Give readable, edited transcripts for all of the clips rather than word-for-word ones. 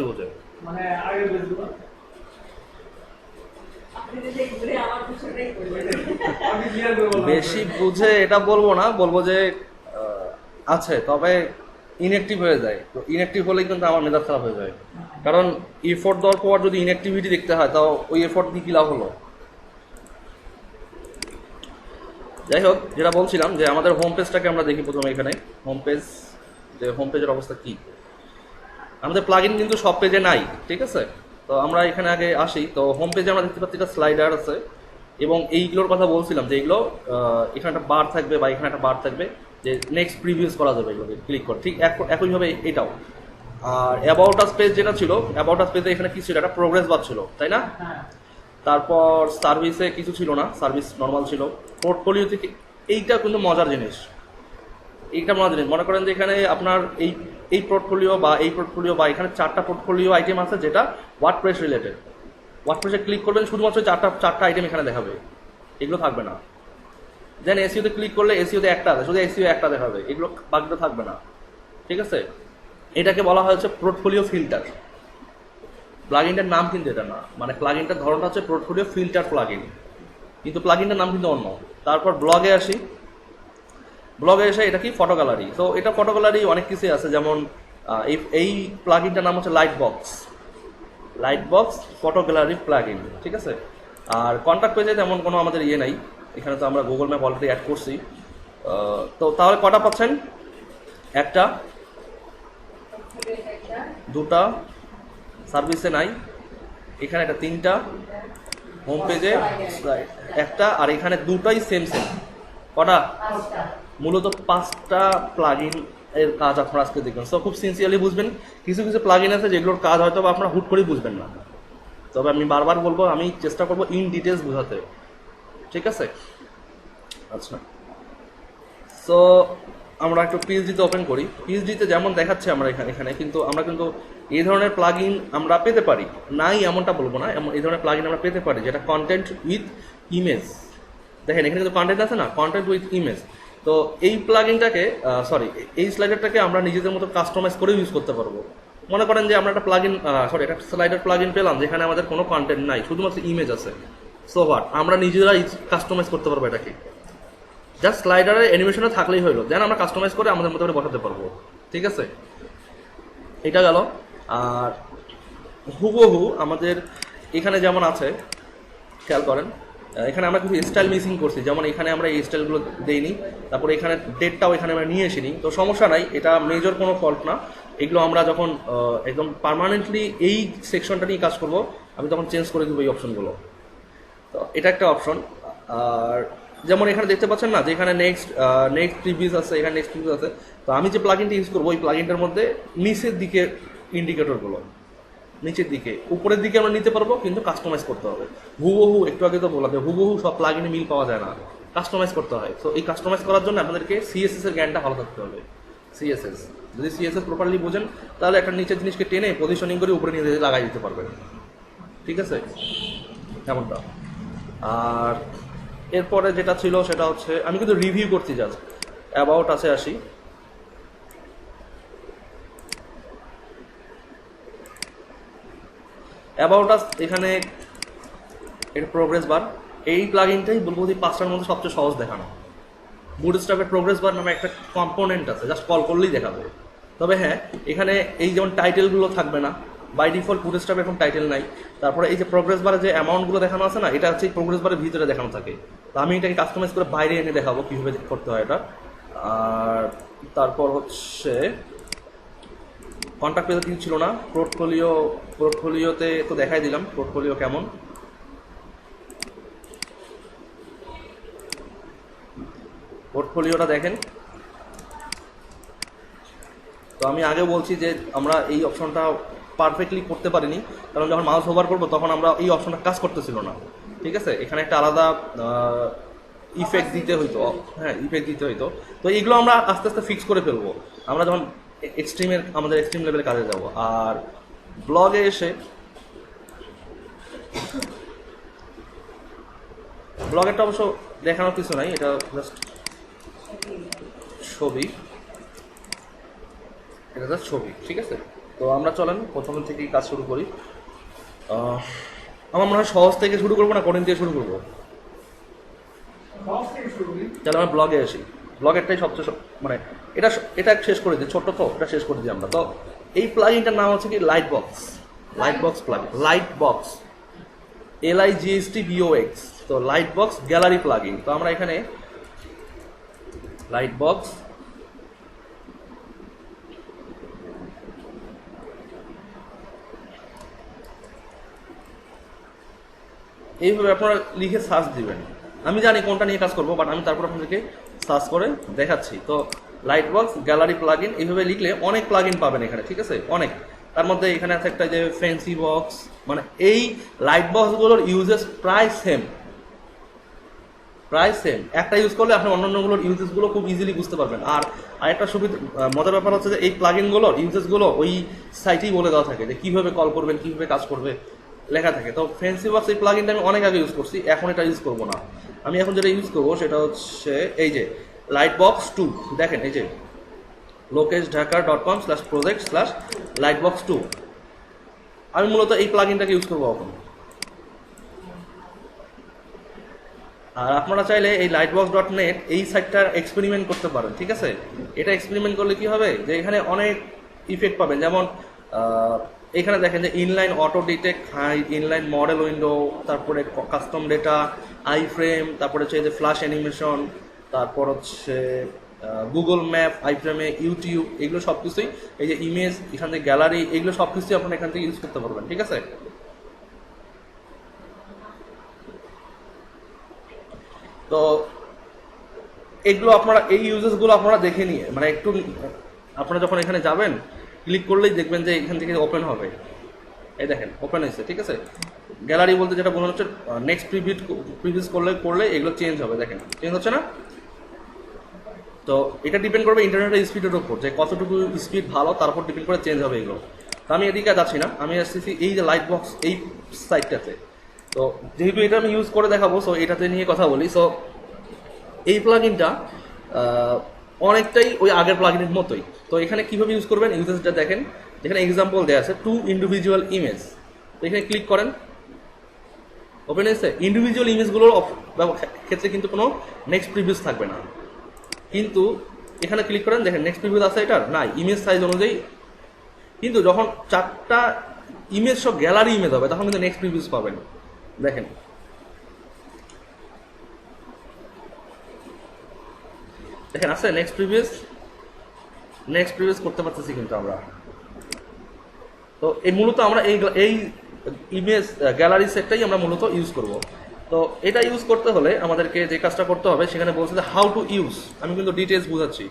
বোঝে মানে আগে বুঝবো বেশি বুঝে এটা বলবো না, বলবো যে আছে, তবে ইনঅ্যাক্টিভ হয়ে যায়। তো ইনঅ্যাক্টিভ হলেই কিন্তু আমার মেজাজ খারাপ হয়ে যায়, কারণ এফোর্ট দেওয়ার পর যদি ইনঅ্যাক্টিভিটি দেখতে হয় তাও ওই এফোর্ট দিয়ে কী লাভ হলো। যাই হোক, যেটা বলছিলাম যে আমাদের হোম পেজটাকে আমরা দেখি প্রথমে। এখানে হোম পেজ, যে হোম পেজের অবস্থা কী। আমাদের প্লাগইন কিন্তু সব পেজে নাই, ঠিক আছে। তো আমরা এখানে আগে আসি। তো হোম পেজে আমরা দেখতে পাচ্ছি একটা স্লাইডার আছে, এবং এইগুলোর কথা বলছিলাম যে এইগুলো এখানে একটা বার থাকবে বা এখানে একটা বার থাকবে, যে নেক্সট প্রিভিউস করা যাবে এগুলোকে ক্লিক করে। ঠিক একইভাবে এটাও। আর অ্যাবাউট আস পেজ যেটা ছিল, অ্যাবাউট আস পেজে এখানে কি ছিল, একটা প্রোগ্রেস বার ছিল, তাই না? তারপর সার্ভিসে কিছু ছিল না, সার্ভিস নর্মাল ছিল। পোর্টফোলিও থেকে এইটা কিন্তু মজার জিনিস, এইটা মজার জিনিস। মনে করেন যে এখানে আপনার এই পোর্টফোলিও বা এই পোর্টফোলিও বা এখানে 4টা পোর্টফোলিও আইটেম আছে যেটা ওয়ার্ডপ্রেস রিলেটেড। ওয়ার্ডপ্রেসে ক্লিক করবেন, শুধুমাত্র চারটা আইটেম এখানে দেখাবে, এগুলো থাকবে না। দেন এসইওতে ক্লিক করলে এসইওতে একটা আছে, শুধু এসইও একটা দেখাবে, এগুলো বাকিটা থাকবে না, ঠিক আছে। এটাকে বলা হচ্ছে পোর্টফোলিও ফিল্টার। প্লাগইনটার নাম কিন্তু এটা না, মানে প্লাগইনটার ধরনটা হচ্ছে পোর্টফোলিও ফিল্টার প্লাগইন, কিন্তু প্লাগইনটার নাম কিন্তু অন্য। তারপর ব্লগে আসি। ব্লগে এসে এটা কি, ফটো গ্যালারি। তো এটা ফটো গ্যালারি অনেক কিছুই আছে, যেমন এই প্লাগইনটার নাম হচ্ছে light box. Light box photo gallery plugin, ঠিক আছে। আর কন্ট্যাক্ট পেজে তেমন কোনো আমাদের ইয়ে নাই, এখানে তো আমরা গুগল ম্যাপ অলরেডি অ্যাড করছি। তো তাহলে কটা পাচ্ছেন? একটা, দুটা, সার্ভিসে নাই, এখানে একটা, তিনটা, হোম পেজে একটা, আর এখানে দুটাই সেম সেম। কটা? মূলত 5টা প্লাগইন এর কাজ আপনারা আজকে দেখবেন। সো খুব সিনসিয়ারলি বুঝবেন। কিছু কিছু প্লাগইন আছে যেগুলোর কাজ হয়তো বা আপনারা হুট করেই বুঝবেন না, তবে আমি বারবার বলবো, আমি চেষ্টা করবো ইন ডিটেলস বোঝাতে, ঠিক আছে। আচ্ছা, সো আমরা একটু পিএইচডিতে ওপেন করি। পিএইচডিতে যেমন দেখাচ্ছে আমরা এখানে কিন্তু আমরা কিন্তু এই ধরনের প্লাগইন আমরা পেতে পারি, নাই এমনটা বলবো না, এই ধরনের প্লাগইন আমরা পেতে পারি যেটা কন্টেন্ট উইথ ইমেজ। দেখেন এখানে কিন্তু কন্টেন্ট আছে না, কন্টেন্ট উইথ ইমেজ। তো এই প্লাগইনটাকে এই স্লাইডারটাকে আমরা নিজেদের মতো কাস্টমাইজ করে ইউজ করতে পারবো। মনে করেন যে আমরা একটা প্লাগইন একটা স্লাইডার প্লাগইন পেলাম যেখানে আমাদের কোনো কন্টেন্ট নাই, শুধুমাত্র ইমেজ আছে। সো হোয়াট, আমরা নিজেরাই কাস্টমাইজ করতে পারবো এটাকে। জাস্ট স্লাইডারের অ্যানিমেশনে থাকলেই হলো, দেন আমরা কাস্টমাইজ করে আমাদের মতো করে বসাতে পারবো, ঠিক আছে। এটা গেল। আর হুবহু আমাদের এখানে যেমন আছে, খেয়াল করেন, এখানে আমরা কিছু স্টাইল মিসিং করছি, যেমন এখানে আমরা এই স্টাইলগুলো দেইনি, তারপরে এখানে ডেটটাও এখানে আমরা নিয়ে আসিনি। তো সমস্যা নাই, এটা মেজর কোনো ফল্ট না। এগুলো আমরা যখন একদম পার্মানেন্টলি এই সেকশনটা নিয়ে কাজ করব, আমি তখন চেঞ্জ করে দেবো এই অপশনগুলো। তো এটা একটা অপশন। আর যেমন এখানে দেখতে পাচ্ছেন না যে এখানে নেক্সট প্রিভিউস আছে, এখানে নেক্সট প্রিভিউস আছে। তো আমি যে প্লাগইনটা ইউজ করবো, ওই প্লাগইনটার মধ্যে নিচের দিকে ইন্ডিকেটরগুলো, নিচের দিকে, উপরের দিকে আমরা নিতে পারবো, কিন্তু কাস্টমাইজ করতে হবে। হুবহু একটু আগে তো বলা যায়, হুবহু সব প্লাগইনে মিল পাওয়া যায় না, কাস্টমাইজ করতে হয়। তো এই কাস্টমাইজ করার জন্য আপনাদেরকে সিএসএস এর জ্ঞানটা ভালো থাকতে হবে। সিএসএস যদি সিএসএস প্রপারলি বোঝেন, তাহলে একটা নিচের জিনিসকে টেনে পজিশনিং করে উপরে নিয়ে লাগাই দিতে পারবেন, ঠিক আছে, এমনটা। আর এরপরে যেটা ছিল সেটা হচ্ছে, আমি কিন্তু রিভিউ করতে জাস্ট অ্যাবাউট আছে আসি। অ্যাবাউট আস এখানে এটা প্রোগ্রেস বার। এই প্লাগইনটাই বলবো যে 5টার মধ্যে সবচেয়ে সহজ দেখানো। বুটস্ট্র্যাপের প্রোগ্রেস বার নামে একটা কম্পোনেন্ট আছে, জাস্ট কল করলেই দেখাবে। তবে হ্যাঁ, এখানে এই যেমন টাইটেলগুলো থাকবে না, বাই ডিফল্ট বুটস্ট্র্যাপে এখন টাইটেল নাই। তারপরে এই যে প্রোগ্রেস বারে যে অ্যামাউন্টগুলো দেখানো আছে না, এটা হচ্ছে এই প্রোগ্রেস বারের ভিতরে দেখানো থাকে। তো আমি এটাকে কাস্টমাইজ করে বাইরে এনে দেখাবো কীভাবে করতে হয় এটা। আর তারপর হচ্ছে কন্ট্যাক্ট পেজে কিছু ছিল না। পোর্টফোলিওতে তো দেখাই দিলাম পোর্টফোলিও কেমন। পোর্টফোলিওটা দেখেন। তো আমি আগে বলছি যে আমরা এই অপশনটা পারফেক্টলি করতে পারিনি, কারণ যখন মাউস ওভার করবো তখন আমরা এই অপশনটা কাজ করতেছিল না, ঠিক আছে। এখানে একটা আলাদা ইফেক্ট দিতে হইতো, হ্যাঁ ইফেক্ট দিতে হইতো। তো এইগুলো আমরা আস্তে আস্তে ফিক্স করে ফেলবো আমরা যখন আমাদের এক্সট্রিম লেভেলে কাজে যাব। আর ব্লগে এসে ব্লগেরটা অবশ্য দেখানোর কিছু নাই, এটা জাস্ট ছবি, এটা জাস্ট ছবি, ঠিক আছে। তো আমরা চলেন প্রথম থেকেই কাজ শুরু করি। আমার মনে হয় সহজ থেকে শুরু করবো না কঠিন থেকে শুরু করবো? তাহলে আমরা ব্লগে আসি। ব্লগেরটাই সবচেয়ে মানে এটা এটা শেষ করে দিই, ছোট্ট তো এটা শেষ করে দিই আমরা। তো এই প্লাগইনটার নাম হচ্ছে কি light box. Light box plugin, light box, LIGHTBOX। তো লাইট বক্স গ্যালারি প্লাগইন। তো আমরা এখানে লাইট বক্স এইভাবে আপনারা লিখে সার্চ দিবেন। আমি জানি কোনটা নিয়ে কাজ করবো, বাট আমি তারপর আপনাদেরকে সার্চ করে দেখাচ্ছি। তো লাইট বক্স গ্যালারি প্লাগইন এইভাবে লিখলে অনেক প্লাগইন পাবেন এখানে, ঠিক আছে? অনেক। তার মধ্যে এখানে আছে একটা যে ফ্যান্সি বক্স, মানে এই লাইট বক্সগুলোর ইউজেস প্রায় সেম, প্রায় সেম। একটা ইউজ করলে আপনি অন্যান্যগুলোর ইউজেসগুলো খুব ইজিলি বুঝতে পারবেন। আর আরেকটা সুবিধা মজার ব্যাপার হচ্ছে যে এই প্লাগইনগুলোর ইউজেসগুলো ওই সাইটেই বলে দেওয়া থাকে যে কীভাবে কল করবেন, কীভাবে কাজ করবে লেখা থাকে। তো ফ্যান্সি বক্স এই প্লাগইনটা আমি অনেক আগে ইউজ করছি, এখন এটা ইউজ করবো না। আমি এখন যেটা ইউজ করবো সেটা হচ্ছে এই যে লাইট বক্স 2। দেখেন এই যে lokeshdhaka.com/project/lightbox2। আমি মূলত এই প্লাগইনটাকে ইউজ করবো এখন। আর আপনারা চাইলে এই lightbox.net এই সাইটটার এক্সপেরিমেন্ট করতে পারেন, ঠিক আছে? এটা এক্সপেরিমেন্ট করলে কি হবে যে এখানে অনেক ইফেক্ট পাবেন। যেমন এখানে দেখেন যে inline auto detect hide, inline model window, তারপরে কাস্টম ডেটা, আই ফ্রেম, তারপরে হচ্ছে যে ফ্ল্যাশ অ্যানিমেশন, তারপর হচ্ছে গুগল ম্যাপ, আই ফ্রেমে ইউটিউব, এগুলো সব কিছুই, এই যে ইমেজ, এখান থেকে গ্যালারি, এগুলো সব কিছুই আপনারা এখান থেকে ইউজ করতে পারবেন, ঠিক আছে? তো এগুলো আপনারা এই ইউজেসগুলো আপনারা দেখে নিয়ে মানে একটু আপনারা যখন এখানে যাবেন ক্লিক করলেই দেখবেন যে এখান থেকে ওপেন হবে। এই দেখেন ওপেন হয়েছে, ঠিক আছে? গ্যালারি বলতে যেটা বোঝানো হচ্ছে নেক্সট প্রিভিউস করলে এগুলো চেঞ্জ হবে। দেখেন চেঞ্জ হচ্ছে না? তো এটা ডিপেন্ড করবে ইন্টারনেটের স্পিডের উপর, যে কতটুকু স্পিড ভালো তার উপর ডিপেন্ড করে চেঞ্জ হবে এগুলো। তো আমি এদিকে যাচ্ছি না, আমি আসতেছি এই যে লাইট বক্স এই সাইটটাতে। তো যেহেতু এটা আমি ইউজ করে দেখাবো, সো এটাতে নিয়ে কথা বলি। সো এই প্লাগইনটা অনেকটাই ওই আগের প্লাগইনের মতোই। তো এখানে কীভাবে ইউজ করবেন ইউজেসটা দেখেন, এখানে এক্সাম্পল দেওয়া আছে 2 ইন্ডিভিজুয়াল ইমেজ। তো এখানে ক্লিক করেন, ওপেন হয়েছে। ইন্ডিভিজুয়াল ইমেজগুলোর ক্ষেত্রে কিন্তু কোনো নেক্সট প্রিভিউস থাকবে না, কিন্তু এখানে ক্লিক করেন দেখেন নেক্সট প্রিভিউস আছে এটার না, ইমেজ সাইজ অনুযায়ী। কিন্তু যখন 4টা ইমেজ সব গ্যালারি ইমেজ হবে তখন কিন্তু নেক্সট প্রিভিউস পাবেন। দেখেন দেখেন আছে নেক্সট প্রিভিউস করতে পারতেছি কিন্তু আমরা। তো এই মূলত আমরা এই ইমেজ গ্যালারি সেটটাই আমরা মূলত ইউজ করব। তো এটা ইউজ করতে হলে আমাদেরকে যে কাজটা করতে হবে সেখানে বলছে যে হাউ টু ইউজ। আমি কিন্তু ডিটেলস বুঝাচ্ছি।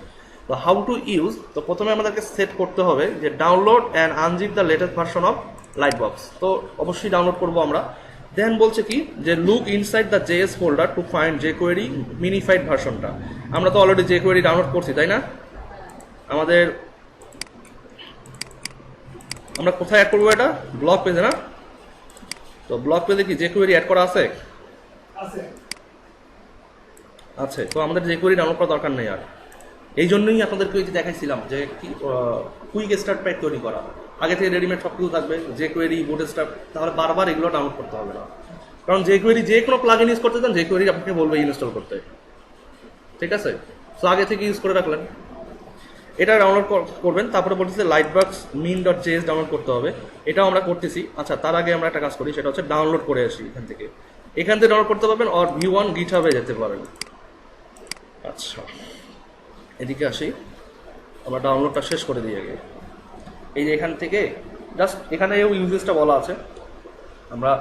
তো হাউ টু ইউজ, তো প্রথমে আমাদেরকে সেট করতে হবে যে download and unzip the latest version of light box. তো অবশ্যই ডাউনলোড করবো আমরা। দেন বলছে কি যে look inside the JS folder to find jQuery minified ভার্সনটা। আমরা তো অলরেডি jQuery ডাউনলোড করছি, তাই না? আমরা কোথায় অ্যাড করবো এটা? ব্লগ পেজে না? তো ব্লগ পেজে কি jQuery অ্যাড করা আছে? আছে। তো আমাদের jQuery ডাউনলোড করার দরকার নেই আর। এই জন্যই আপনাদেরকে দেখাইছিলাম যে কি কুইক স্টার্ট প্যাক তৈরি করা। আগে থেকে রেডিমেড সব কিছু থাকবে, jQuery, বুটস্ট্র্যাপ, তাহলে বারবার এগুলো ডাউনলোড করতে হবে না। কারণ jQuery যে কোনো প্লাগইন ইউজ করতে চান jQuery আপনাকে বলবে ইনস্টল করতে, ঠিক আছে? তো আগে থেকে ইউজ করে রাখলেন, এটা ডাউনলোড করবেন। তারপরে বলতেছে লাইটবক্স min.js ডাউনলোড করতে হবে, এটাও আমরা করতেছি। আচ্ছা, তার আগে আমরা একটা কাজ করি, সেটা হচ্ছে ডাউনলোড করে আসি এখান থেকে ডাউনলোড করতে পারবেন, আর view1 GitHub-এ যেতে পারেন। আচ্ছা, এদিকে আসি, আমরা ডাউনলোডটা শেষ করে দিই আগে। এই যে এখান থেকে জাস্ট এখানে ইউজেসটা বলা আছে। আমরা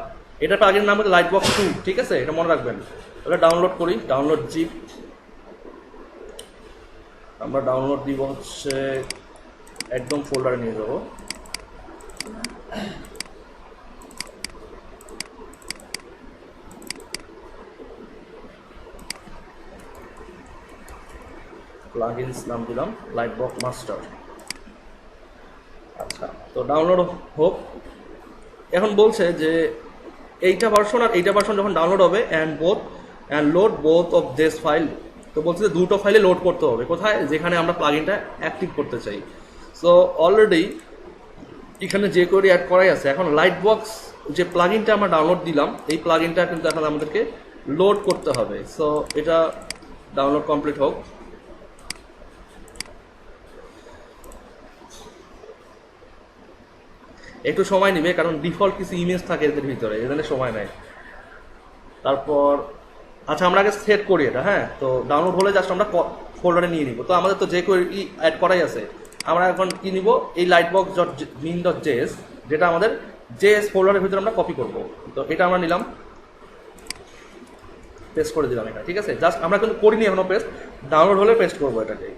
এটার আগের নাম হচ্ছে লাইটবক্স 2, ঠিক আছে? এটা মনে রাখবেন। তাহলে ডাউনলোড করি, ডাউনলোড জিপ। আমরা ডাউনলোড দিব হচ্ছে একদম ফোল্ডারে নিয়ে যাব। প্লাগইনস নাম দিলাম লাইটবক্স মাস্টার। আচ্ছা, তো ডাউনলোড হোক। এখন বলছে যে এইটা ভার্সন আর এইটা ভার্সন যখন ডাউনলোড হবে and load both of this file. তো বলছে যে দুটো ফাইলে লোড করতে হবে, কোথায়? যেখানে আমরা প্লাগইনটা অ্যাক্টিভ করতে চাই। সো অলরেডি এখানে যে কোয়েরি অ্যাড করাই আছে। এখন লাইট বক্স যে প্লাগইনটা আমরা ডাউনলোড দিলাম, এই প্লাগইনটা কিন্তু এখন আমাদেরকে লোড করতে হবে। সো এটা ডাউনলোড কমপ্লিট হোক। একটু সময় নেবে, কারণ ডিফল্ট কিছু ইমেজ থাকে এদের ভিতরে, এখানে সময় নেয়। তারপর আচ্ছা আমরা আগে সেট করি এটা। হ্যাঁ, তো ডাউনলোড হলে জাস্ট আমরা ফোল্ডারে নিয়ে নিব। তো আমাদের তো যে কোয়েরি অ্যাড করাই আছে, আমরা এখন কি নিব, এই light box dot min dot JS, যেটা আমাদের জেএস ফোল্ডারের ভিতরে আমরা কপি করব। তো এটা আমরা নিলাম, পেস্ট করে দিলাম এটা। ঠিক আছে, জাস্ট আমরা কিন্তু করিনি এখনো পেস্ট, ডাউনলোড হলে পেস্ট করবো এটাকে।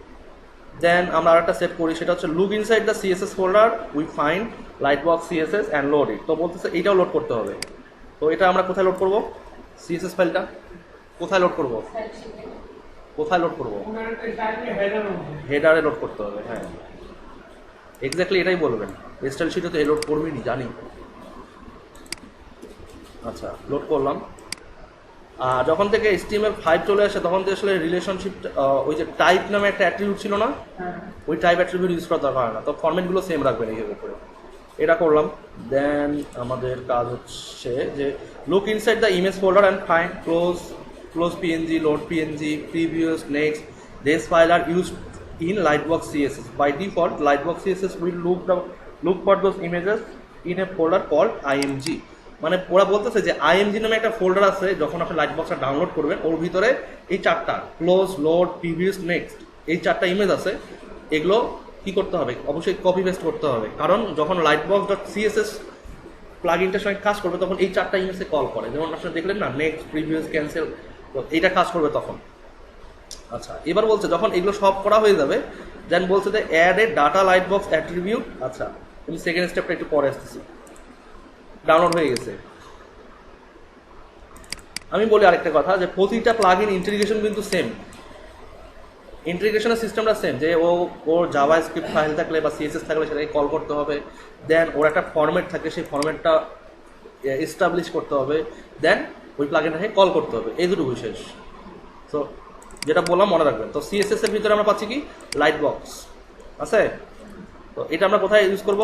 দেন আমরা আরেকটা সেট করি, সেটা হচ্ছে look inside the CSS folder we find light box CSS and load it. তো বলতেছে এইটাও লোড করতে হবে। তো এটা আমরা কোথায় লোড করব, সিএসএস ফাইলটা কোথায় লোড করব, কোথায় লোড করব, হেডারে লোড করতে হবে। হ্যাঁ, এক্স্যাক্টলি এটাই বলবেন। স্টাইল শিটে তো লোড করবি নি জানি। আচ্ছা, লোড করলাম। আর যখন থেকে HTML5 চলে আসে তখন থেকে আসলে রিলেশনশিপ, ওই যে টাইপ নামে একটা অ্যাট্রিবিউট ছিল না, ওই টাইপ অ্যাট্রিবিউট ইউজ করা দরকার হয় না। তো ফরম্যাটগুলো সেম রাখবেন এই উপরে। এটা করলাম। দেন আমাদের কাজ হচ্ছে যে look inside the image folder and find close PNG, load PNG, previous, next. This file are used in lightbox CSS. By default lightbox CSS will look for those images in a folder called IMG. মানে ওরা বলতেছে যে IMG নামে একটা folder আছে, যখন আপনি light বক্সটা ডাউনলোড করবেন ওর ভিতরে এই চারটা ক্লোজ, লোড, প্রিভিয়াস, নেক্সট, এই চারটা ইমেজ আছে। এগুলো কি করতে হবে, অবশ্যই কপি পেস্ট করতে হবে, কারণ যখন লাইট বক্স ডট সিএসএস প্লাগইনটার সঙ্গে কাজ করবে তখন এই চারটা ইমেজে কল করে। যেমন আপনারা দেখলেন না, নেক্সট, প্রিভিয়াস, ক্যান্সেল, তো এইটা কাজ করবে তখন। আচ্ছা, এবার বলছে যখন এগুলো সব করা হয়ে যাবে, দেন বলছে যে add a data light box attribute. আচ্ছা, আমি সেকেন্ড স্টেপটা একটু পরে আসতেছি। ডাউনলোড হয়ে গেছে। আমি বলি আরেকটা কথা, যে প্রতিটা প্লাগইন ইন্টিগ্রেশন কিন্তু সেম, ইন্টিগ্রেশনের সিস্টেমটা সেম। যে ওর জাভা স্ক্রিপ্ট ফাইল থাকলে বা সিএসএস থাকলে সেটাকে কল করতে হবে। দেন ওর একটা ফরম্যাট থাকে, সেই ফরম্যাটটা এস্টাবলিশ করতে হবে। দেন ওই প্লাগইনটাকে কল করতে হবে। এই দুটো বিশেষ। তো যেটা বললাম মনে রাখবেন। তো সিএসএস এর ভিতরে আমরা পাচ্ছি কি, লাইট বক্স আছে। তো এটা আমরা কোথায় ইউজ করব,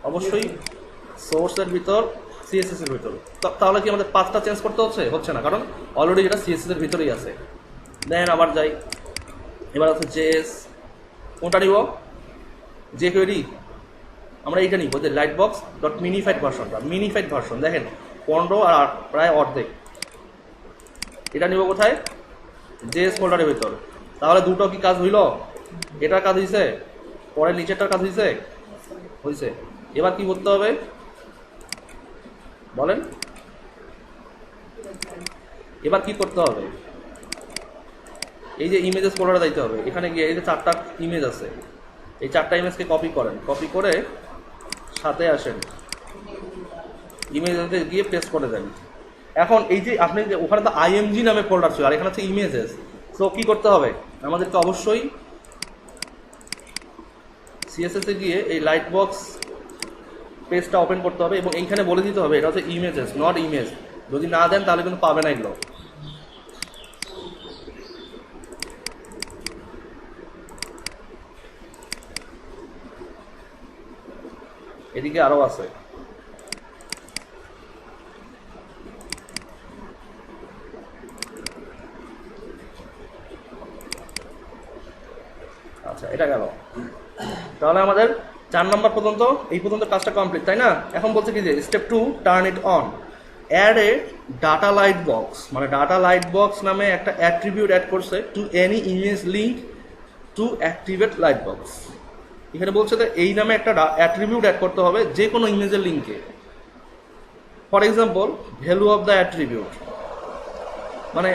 অবশ্যই সোর্সের ভিতর, সিএসএস এর ভিতর। তাহলে কি আমাদের পাথটা চেঞ্জ করতে হচ্ছে না, কারণ অলরেডি এটা সিএসএস এর ভিতরেই আছে। দেন আবার যাই, এবার আছে জেএস। কোনটা নিব, যে কোয়েরি আমরা এইটা নিব, যে লাইট বক্স ডট মিনিফাইড ভার্সনটা। মিনিফাইড ভার্সন দেখেন 15 আর প্রায় অর্ধেক। এটা নিব কোথায়, জেএস ফোল্ডারের ভিতর। তাহলে দুটো কি কাজ হইল, এটার কাজ হয়েছে, পরে নিচেরটার কাজ হয়েছে। এবার কি করতে হবে বলেন, এবার কি করতে হবে, এই যে ইমেজেস ফোল্ডারে দিতে হবে। এখানে গিয়ে এই যে চারটা ইমেজ আছে, এই চারটা ইমেজকে কপি করেন, কপি করে সাথে আসেন, ইমেজে গিয়ে পেস্ট করে দেন। এখন এই যে আপনি যে ওখানে তো আইএমজি নামে ফোল্ডার ছিল, আর এখানে হচ্ছে ইমেজেস। সো কি করতে হবে, আমাদেরকে অবশ্যই সিএসএস এ গিয়ে এই লাইট বক্স পেজটা ওপেন করতে হবে এবং এইখানে বলে দিতে হবে এটা হচ্ছে ইমেজেস, নট ইমেজ। যদি না দেন তাহলে কিন্তু পাবে না এগুলো। এদিকে আরো আছে। আচ্ছা, এটা গেল। তাহলে আমাদের 4 নম্বর পর্যন্ত, এই পর্যন্ত কাজটা কমপ্লিট, তাই না? এখন বলছে কি যে step 2, turn it on. Add a data light box, মানে ডাটা লাইট বক্স নামে একটা অ্যাট্রিবিউট অ্যাড করছে to any image link to activate light box. এখানে বলছে যে এই নামে একটা অ্যাট্রিবিউট অ্যাড করতে হবে যে কোনো ইমেজের লিঙ্কে। For example, value of the attribute, মানে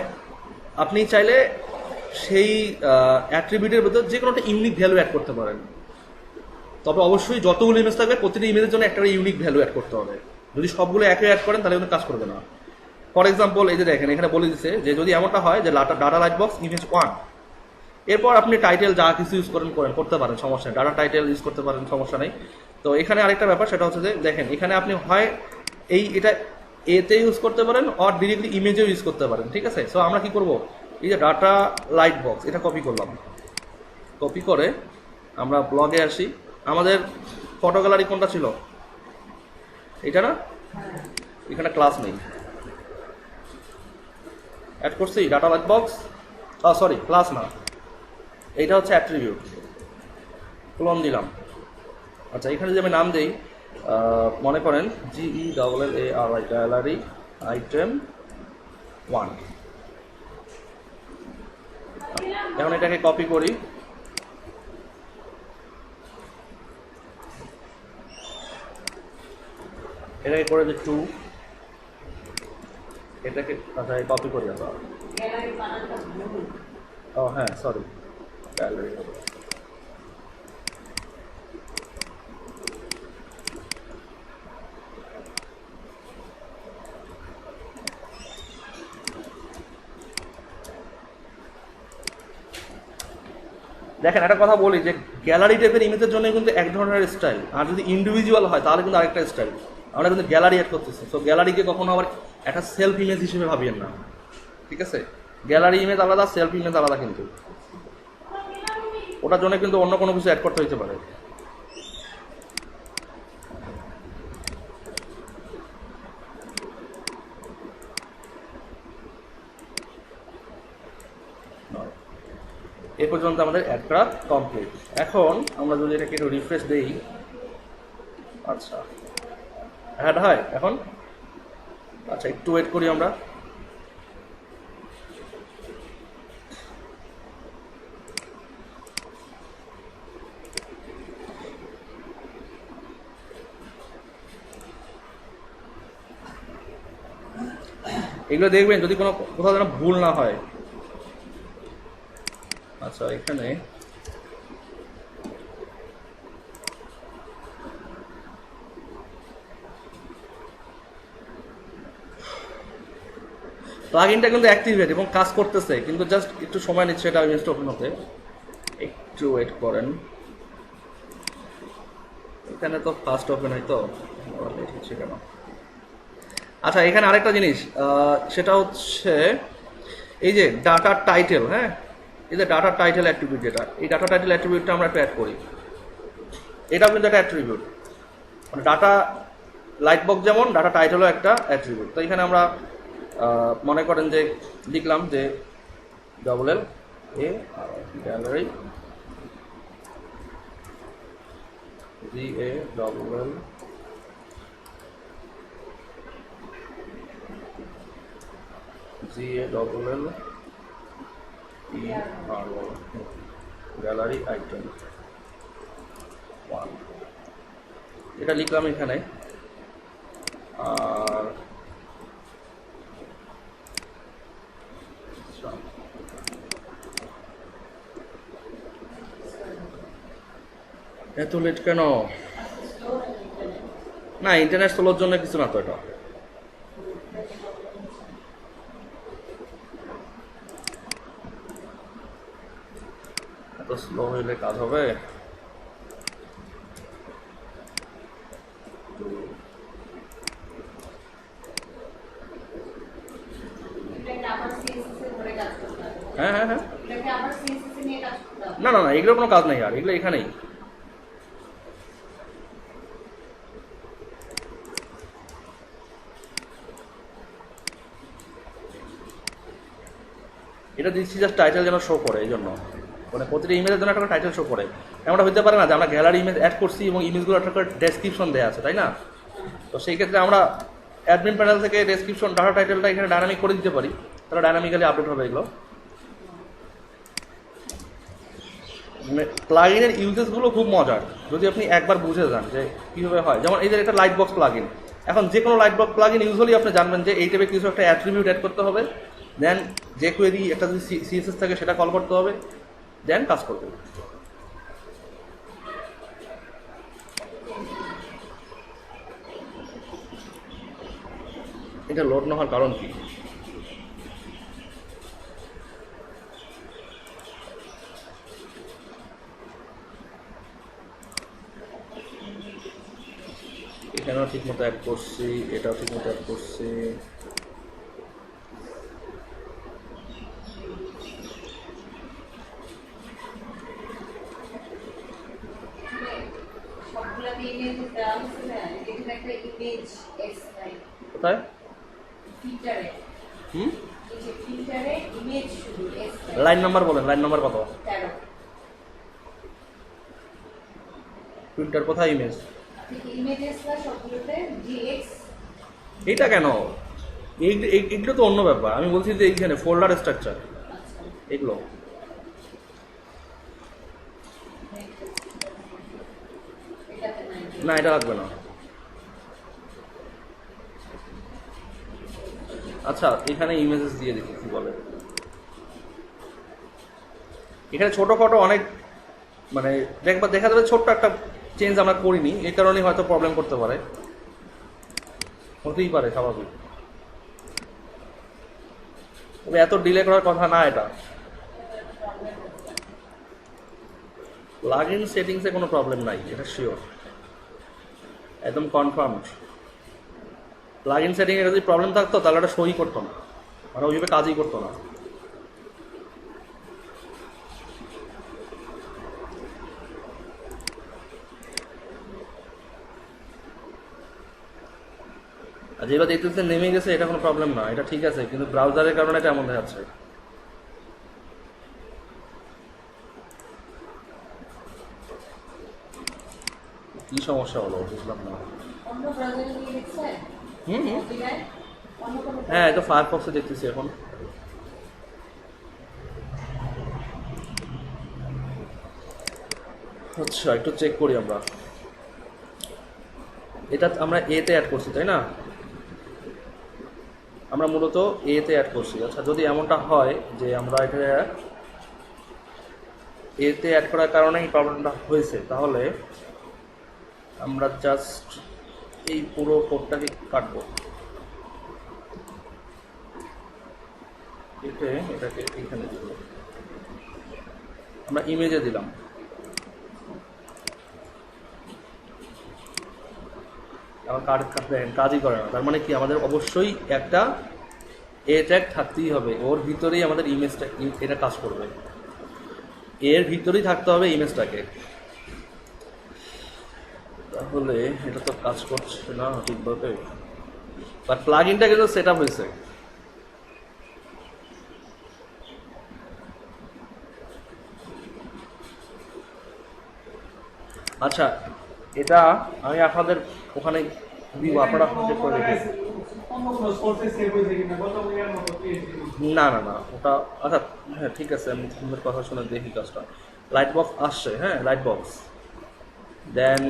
আপনি চাইলে সেই অ্যাট্রিবিউটের ভিতর যে কোনো একটা ইউনিক ভ্যালু অ্যাড করতে পারেন। তবে অবশ্যই যতগুলো ইমেজ থাকবে প্রতিটি ইমেজের জন্য একটা ইউনিক ভ্যালু অ্যাড করতে হবে। যদি সবগুলো একই অ্যাড করেন তাহলে কিন্তু কাজ করবে না। ফর এক্সাম্পল, এই যে দেখেন এখানে বলে দিচ্ছে যে যদি এমনটা হয় যে ডাটা লাইট বক্স ইমেজ 1, এরপর আপনি টাইটেল যা কিছু ইউজ করতে পারেন, সমস্যা নেই। ডাটা টাইটেল ইউজ করতে পারেন, সমস্যা নেই। তো এখানে আরেকটা ব্যাপার, সেটা হচ্ছে যে দেখেন এখানে আপনি হয় এটা এতে ইউজ করতে পারেন, অর ডিরেক্টলি ইমেজেও ইউজ করতে পারেন। ঠিক আছে, সো আমরা কি করব, এই যে ডাটা লাইট বক্স এটা কপি করলাম, কপি করে আমরা ব্লগে আসি। আমাদের ফটো গ্যালারি কোনটা ছিল? এটা না, এখানে ক্লাস নেই। অ্যাড করছি data light box, sorry class না, এইটা হচ্ছে অ্যাট্রিবিউট। ক্লোন দিলাম। আচ্ছা, এখানে যদি আমি নাম দিই, মনে করেন GELLARY গ্যালারি আইটেম 1। এখন এটাকে কপি করি, এটাকে করে দিই 2, এটাকে আচ্ছা কপি করি আমরা। ও হ্যাঁ সরি, গ্যালারি। দেখেন একটা কথা বলি যে গ্যালারি টাইপের ইমেজের জন্য কিন্তু এক ধরনের স্টাইল, আর যদি ইন্ডিভিজুয়াল হয় তাহলে কিন্তু আরেকটা স্টাইল। আমরা কিন্তু গ্যালারি অ্যাড করতেছি, সো গ্যালারিকে কখনো আবার একটা সেলফ ইমেজ হিসেবে ভাবিয়েন না, ঠিক আছে? গ্যালারি ইমেজ আলাদা, সেলফ ইমেজ আলাদা, কিন্তু ওটার জন্য কিন্তু অন্য কোনো কিছু অ্যাড করতে হতে পারে। এ পর্যন্ত আমাদের অ্যাড করা কমপ্লিট। এখন আমরা যদি এটাকে একটু রিফ্রেশ দেই, আচ্ছা অ্যাড হয় এখন। আচ্ছা একটু ওয়েট করি আমরা। এগুলো দেখবেন যদি কোথাও যেন ভুল না হয়। আচ্ছা এখানে প্লাগইনটা কিন্তু অ্যাক্টিভেট এবং কাজ করতেছে, কিন্তু জাস্ট একটু সময় নিচ্ছে এটা ইনস্টল হতে। একটু ওয়েট করেন, এখানে তো ফাস্ট ওপেন হয় তো হচ্ছে কেন। আচ্ছা এখানে আরেকটা জিনিস, সেটা হচ্ছে এই যে ডাটা টাইটেল। হ্যাঁ, এই যে ডাটা টাইটেল অ্যাট্রিবিউট, যেটা এই ডাটা টাইটেল অ্যাট্রিবিউটটা আমরা একটু অ্যাড করি। এটাও কিন্তু একটা অ্যাট্রিবিউট, মানে ডাটা লাইট বক্স যেমন ডাটা টাইটেলও একটা অ্যাট্রিবিউট। তো এখানে আমরা মনে করেন যে লিখলাম যে গ্যালারি গ্যালারি আইটেম 1, এটা লিখলাম এখানে। আর এত লেট কেন? না ইন্টারনেট স্লোর জন্য কিছু না তো, এটা এত স্লো হইলে কাজ হবে? হ্যাঁ হ্যাঁ হ্যাঁ, না না না এগুলো কোনো কাজ নেই, আর এগুলো এখানেই। এটা দিচ্ছি জাস্ট টাইটেল যেন শো করে, এই জন্য মানে প্রতিটা ইমেজের জন্য একটা টাইটেল শো করে। এমনটা হতে পারে না যে আমরা গ্যালারি ইমেজ অ্যাড করছি এবং ইমেজগুলো একটা করে ডেসক্রিপশন দেওয়া আছে, তাই না? তো সেই ক্ষেত্রে আমরা অ্যাডমিন প্যানেল থেকে ডেসক্রিপশন ডাটা টাইটেলটা এখানে ডাইনামিক করে দিতে পারি, তাহলে ডাইনামিক্যালি আপডেট হবে এগুলো। মানে প্লাগইনের ইউজেসগুলো খুব মজার যদি আপনি একবার বুঝে যান যে কীভাবে হয়। যেমন এই যে একটা লাইট বক্স প্লাগইন, এখন যে কোনো লাইট বক্স প্লাগইন ইউজুয়ালি আপনি জানবেন যে এই টাইপের কিছু একটা অ্যাট্রিবিউট অ্যাড করতে হবে, দেন যে কোয়েরি একটা যদি সিএসএস থাকে সেটা কল করতে হবে, দেন কাজ করবে। এটা লোড না হওয়ার কারণ কি? এখানেও ঠিক মতো অ্যাড করছি, এটাও ঠিক মতো অ্যাড করছি। কোথায়? লাইন নাম্বার বলেন, লাইন নাম্বার কত? ফিল্টার কোথায়? ইমেজ এইটা কেন? এইগুলো তো অন্য ব্যাপার। আমি বলছি যে এইখানে ফোল্ডার স্ট্রাকচার এগুলো। না, এটা লাগবে না। আচ্ছা, এখানে ইমেজেস দিয়ে দেখি কি বলে। এখানে ছোটখাটো অনেক মানে দেখা যাবে ছোট্ট একটা চেঞ্জ আমরা করিনি, এই কারণেই হয়তো প্রবলেম করতে পারে, হতেই পারে, স্বাভাবিক। তবে এত ডিলে করার কথা না এটা। প্লাগইন সেটিংসে কোনো প্রবলেম নাই, এটা শিওর, একদম কনফার্মড। প্লাগইন সেটিংয়ে যদি প্রবলেম থাকতো তাহলে এটা সই করতো না, মানে ওইভাবে কাজই করতো না। আর যেটা দেখতেছে নেমে গেছে, এটা কোনো প্রবলেম না, এটা ঠিক আছে, কিন্তু ব্রাউজারের কারণে এটা এমন দেখাচ্ছে। কি সমস্যা হলো বুঝলাম না। হ্যাঁ, এটা ফায়ারফক্সে দেখতেছি এখন। আচ্ছা, একটু চেক করি আমরা। এটা আমরা এতে অ্যাড করছি তাই না? আমরা মূলত এতে অ্যাড করছি। আচ্ছা, যদি এমনটা হয় যে আমরা এটা এতে অ্যাড করার কারণে এই প্রবলেমটা হয়েছে, তাহলে আমরা জাস্ট এই পুরো কোডটাকে কাটবো, এটাকে এখানে দিব, আমরা ইমেজে দিলাম। আমার কাজই করে না। তার মানে কি, আমাদের অবশ্যই একটা এ ট্যাগ থাকতেই হবে, ওর ভিতরেই আমাদের ইমেজটা, এটা কাজ করবে, এর ভিতরেই থাকতে হবে ইমেজটাকে। তাহলে এটা তো কাজ করছে না ঠিকভাবে, বাট প্লাগইনটা কিন্তু সেট আপ হয়েছে। আচ্ছা, এটা আমি আপনাদের ওখানে দিব, আপনারা চেক করে দেখেন। না না না, ওটা আচ্ছা, হ্যাঁ ঠিক আছে, আমি তোমাদের কথা শুনে দেখি কাজটা। লাইট বক্স আসছে, হ্যাঁ লাইট বক্স, দেন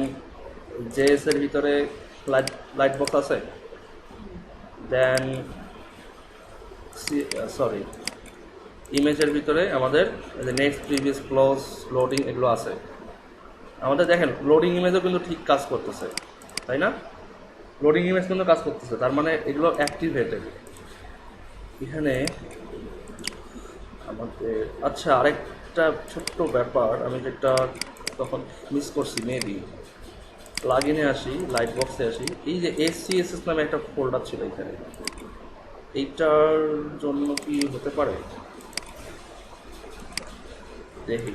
জেএস এর ভিতরে লাইট বক্স আছে, দেন সরি ইমেজের ভিতরে আমাদের নেক্সট, প্রিভিয়াস, ক্লোজ, লোডিং এগুলো আছে আমাদের। দেখেন লোডিং ইমেজও কিন্তু ঠিক কাজ করতেছে, তাই না? লোডিং ইমেজ কিন্তু কাজ করতেছে, তার মানে এগুলো অ্যাক্টিভেটেড এখানে আমাদের। আচ্ছা, আরেকটা ছোট্ট ব্যাপার আমি যেটা তখন মিস করছি, মেবি প্লাগইনে আসি, লাইট বক্সে আসি, এই যে এসসিএসএস নামে একটা ফোল্ডার ছিল এখানে, এইটার জন্য কি হতে পারে দেখি।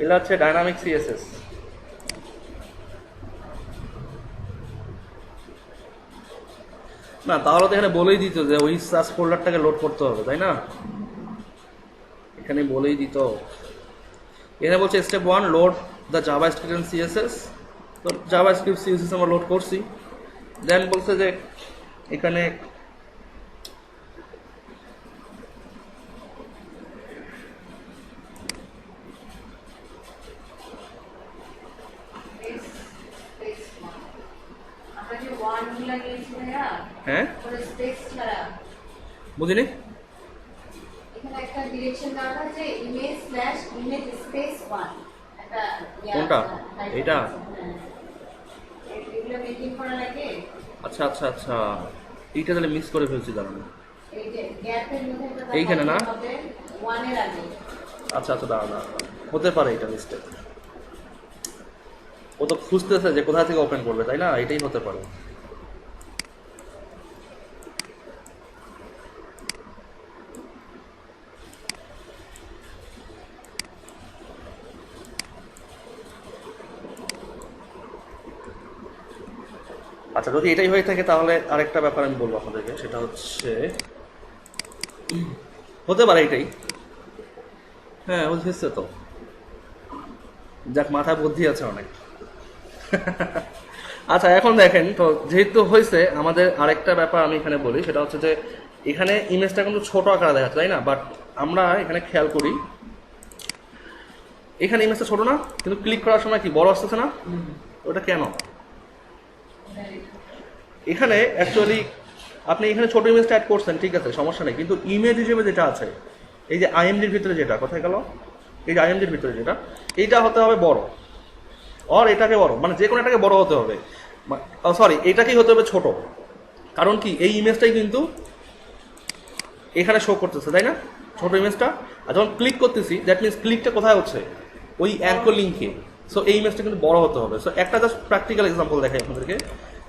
এটা হচ্ছে ডাইনামিক সিএসএস। না, তাহলে তো এখানে বলেই দিত যে ওই সার্চ ফোল্ডারটাকে লোড করতে হবে, তাই না? এখানে বলেই দিত, এখানে বলছে step 1 load the JavaScript and CSS. তো জাভাস্ক্রিপ্ট সিএসএস আমরা লোড করছি, দেন বলছে যে এখানে হ্যাঁ বুঝিনি, কোনটা এইটা? আচ্ছা আচ্ছা আচ্ছা, এইটা তাহলে মিস করে ফেলছি, দাঁড়ানো এইখানে না। আচ্ছা আচ্ছা, দাঁড়া, হতে পারে এটা মিস্টেক। ও তো খুঁজতেছে যে কোথা থেকে ওপেন করবে, তাই না? এটাই হতে পারে। আচ্ছা, যদি এটাই হয়ে থাকে তাহলে আরেকটা ব্যাপার আমি বলবো আপনাদেরকে, সেটা হচ্ছে হতে পারে এটাই। হ্যাঁ, বুঝেছে তো, যাক মাথায় বুদ্ধি আছে অনেক। আচ্ছা, এখন দেখেন তো, যেহেতু হয়েছে আমাদের আরেকটা ব্যাপার আমি এখানে বলি, সেটা হচ্ছে যে এখানে ইমেজটা কিন্তু ছোট আকারে দেখাচ্ছে, তাই না? বাট আমরা এখানে খেয়াল করি, এখানে ইমেজটা ছোট না, কিন্তু ক্লিক করার সময় কি বড় আসতেছে না? ওটা কেন? এখানে অ্যাকচুয়ালি আপনি এখানে ছোট ইমেজটা অ্যাড করছেন, ঠিক আছে, সমস্যা নেই, কিন্তু ইমেজ হিসেবে যেটা আছে, এই যে আইএমডির ভিতরে যেটা, কোথায় গেল, এই যে আইএমডির ভিতরে যেটা, এইটা হতে হবে বড়, আর এটাকে বড়, মানে যে কোনো এটাকে বড় হতে হবে, সরি এটাকেই হতে হবে ছোট। কারণ কি, এই ইমেজটাই কিন্তু এখানে শো করতেছে, তাই না, ছোট ইমেজটা। আর যখন ক্লিক করতেছি, দ্যাট মিনস ক্লিকটা কোথায় হচ্ছে, ওই অ্যাঙ্কর লিঙ্কে। সো এই ইমেজটা কিন্তু বড় হতে হবে। সো একটা জাস্ট প্র্যাকটিক্যাল এক্সাম্পল দেখাই আপনাদেরকে,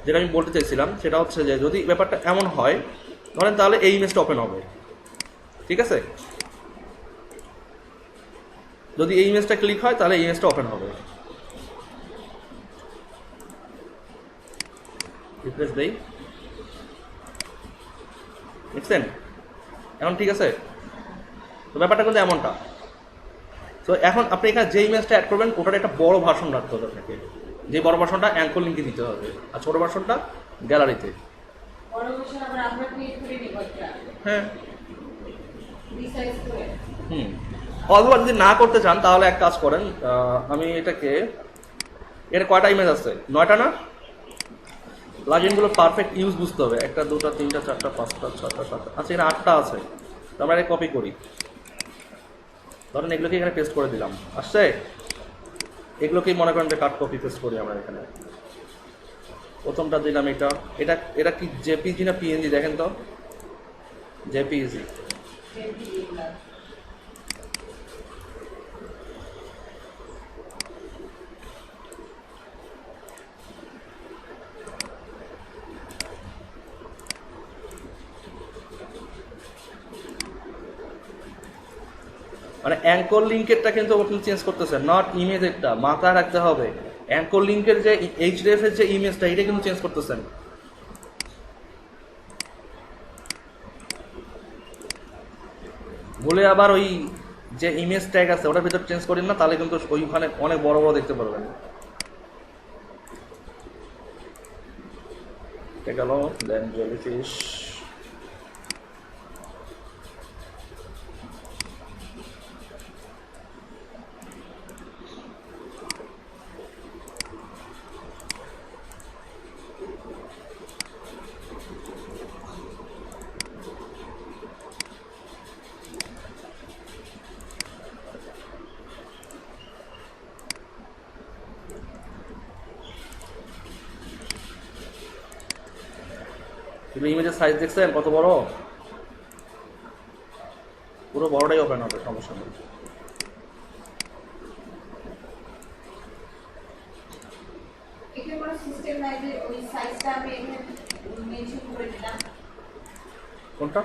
যেটা আমি বলতে চাইছিলাম, সেটা হচ্ছে যে যদি ব্যাপারটা এমন হয় ধরেন, তাহলে এই ইমেজটা ওপেন হবে, ঠিক আছে? যদি এই ইমেজটা ক্লিক হয় তাহলে এই ইমেজটা ওপেন হবে। রিফ্রেশ দেই, দেখছেন এখন ঠিক আছে? তো ব্যাপারটা কিন্তু এমনটা। তো এখন আপনি এখানে যে ইমেজটা অ্যাড করবেন ওটার একটা বড় ভার্সন রাখতে হবে আপনাকে, যে বড় ভার্সনটা অ্যাঙ্কর লিঙ্কে দিতে হবে, আর ছোট ভার্সনটা গ্যালারিতে। হ্যাঁ, অথবা যদি না করতে চান তাহলে এক কাজ করেন, আমি এটাকে, এটা কয়টা ইমেজ আছে, 9টা না? প্লাগইনগুলো পারফেক্ট ইউজ বুঝতে হবে, 1টা 2টা 3টা 4টা 5টা 6টা 7টা, আচ্ছা এখানে 8টা আছে। তো আমরা এটা কপি করি, ধরেন এগুলোকে এখানে পেস্ট করে দিলাম, আসছে? এগুলোকেই মনে করেন যে কাট কপি পেস্ট করি আমরা এখানে। প্রথমটা দিলাম এটা, এটা এটা কি জেপিজি না পিএনজি দেখেন তো? জেপিজি। মানে অ্যাঙ্কর লিঙ্কেরটা কিন্তু আপনি চেঞ্জ করতেছেন, নট ইমেজেরটা, মাথায় রাখতে হবে। অ্যাঙ্কর লিঙ্কের যে এইচডিএফ এর যে ইমেজটা, এটা কিন্তু চেঞ্জ করতেছেন। ভুলে আবার ওই যে ইমেজ ট্যাগ আছে ওটার ভিতর চেঞ্জ করেন না, তাহলে কিন্তু ওইখানে অনেক বড় বড় দেখতে পারবেন। গেল দেন জেলিফিশ। ইমেজের সাইজ দেখছেন কত বড়? পুরো বড়টাই ওপেন হবে, সমস্যা নেই। কোনটা?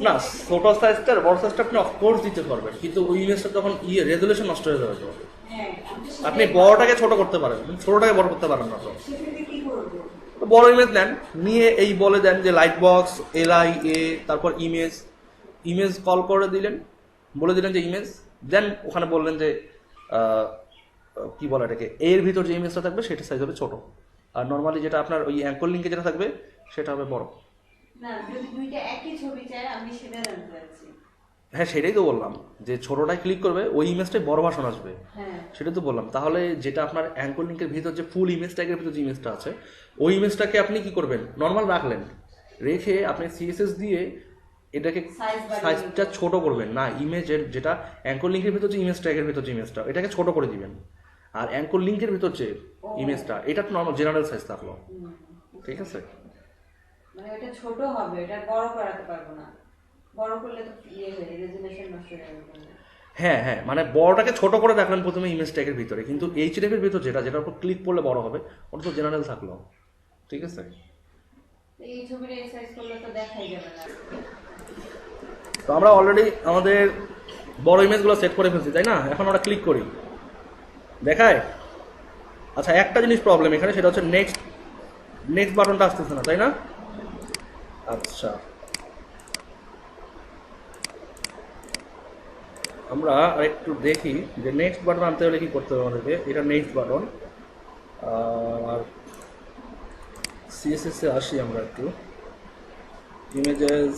না, ছোট সাইজটার বড় সাইজটা আপনি অফকোর্স দিতে পারবেন, কিন্তু ওই ইমেজটা তখন রেজুলেশন নষ্ট হয়ে যাবে। তো আপনি বড়টাকে ছোট করতে পারেন, ছোটটাকে বড় করতে পারেন না। তো বড় ইমেজ নেন, নিয়ে এই বলে দেন যে লাইট বক্স LIA, তারপর ইমেজ, ইমেজ কল করে দিলেন, বলে দিলেন যে ইমেজ, দেন ওখানে বললেন যে কি বলে এটাকে, এর ভিতর যে ইমেজটা থাকবে সেটা সাইজ হবে ছোট, আর নর্মালি যেটা আপনার ওই অ্যাঙ্কর লিঙ্কে যেটা থাকবে সেটা হবে বড়। হ্যাঁ, সেটাই তো বললাম, যে ছোটটায় ক্লিক করবে ওই ইমেজটাই বড় ভার্সন আসবে, সেটাই তো বললাম। তাহলে যেটা আপনার অ্যাঙ্কর লিঙ্কের ভিতর যে ফুল ইমেজ ট্যাগের ভিতর যে ইমেজটা আছে, ওই ইমেজটাকে আপনি কি করবেন, নর্মাল রাখলেন, রেখে আপনি CSS দিয়ে এটাকে সাইজটা ছোট করবেন না, ইমেজের যেটা অ্যাঙ্কর লিঙ্কের ভিতর যে ইমেজ ট্যাগের ভিতর যে ইমেজটা, এটাকে ছোট করে দিবেন। আর অ্যাঙ্কর লিঙ্কের ভিতর যে ইমেজটা, এটা তো নর্মাল জেনারেল সাইজ থাকলো, ঠিক আছে? মানে এটা ছোট হবে, এটা বড় করাতে পারবো না, বড় করলে তো রেজুলেশন নষ্ট হয়ে যাবে। হ্যাঁ হ্যাঁ, মানে বড়টাকে ছোট করে রাখলেন প্রথমে ইমেজ ট্যাগের ভিতরে, কিন্তু HDF এর ভিতর যেটার উপর ক্লিক করলে বড় হবে, ওটা তো জেনারেল থাকলো, ঠিক আছে? এই ছবিটা সাইজ করলে তো দেখাই যাবে না। তো আমরা অলরেডি আমাদের বড় ইমেজগুলো সেট করে ফেলছি, তাই না? এখন আমরা ক্লিক করি, দেখায় আচ্ছা একটা জিনিস প্রবলেম এখানে, সেটা হচ্ছে নেক্সট নেক্সট বাটনটা আসতেছে না, তাই না? আচ্ছা আমরা আরেকটু দেখি যে নেক্সট বাটন আনতে হলে কি করতে হবে আমাদেরকে। এটা নেক্সট বাটন। আর সিএসএস এ আসি আমরা একটু, ইমেজেস,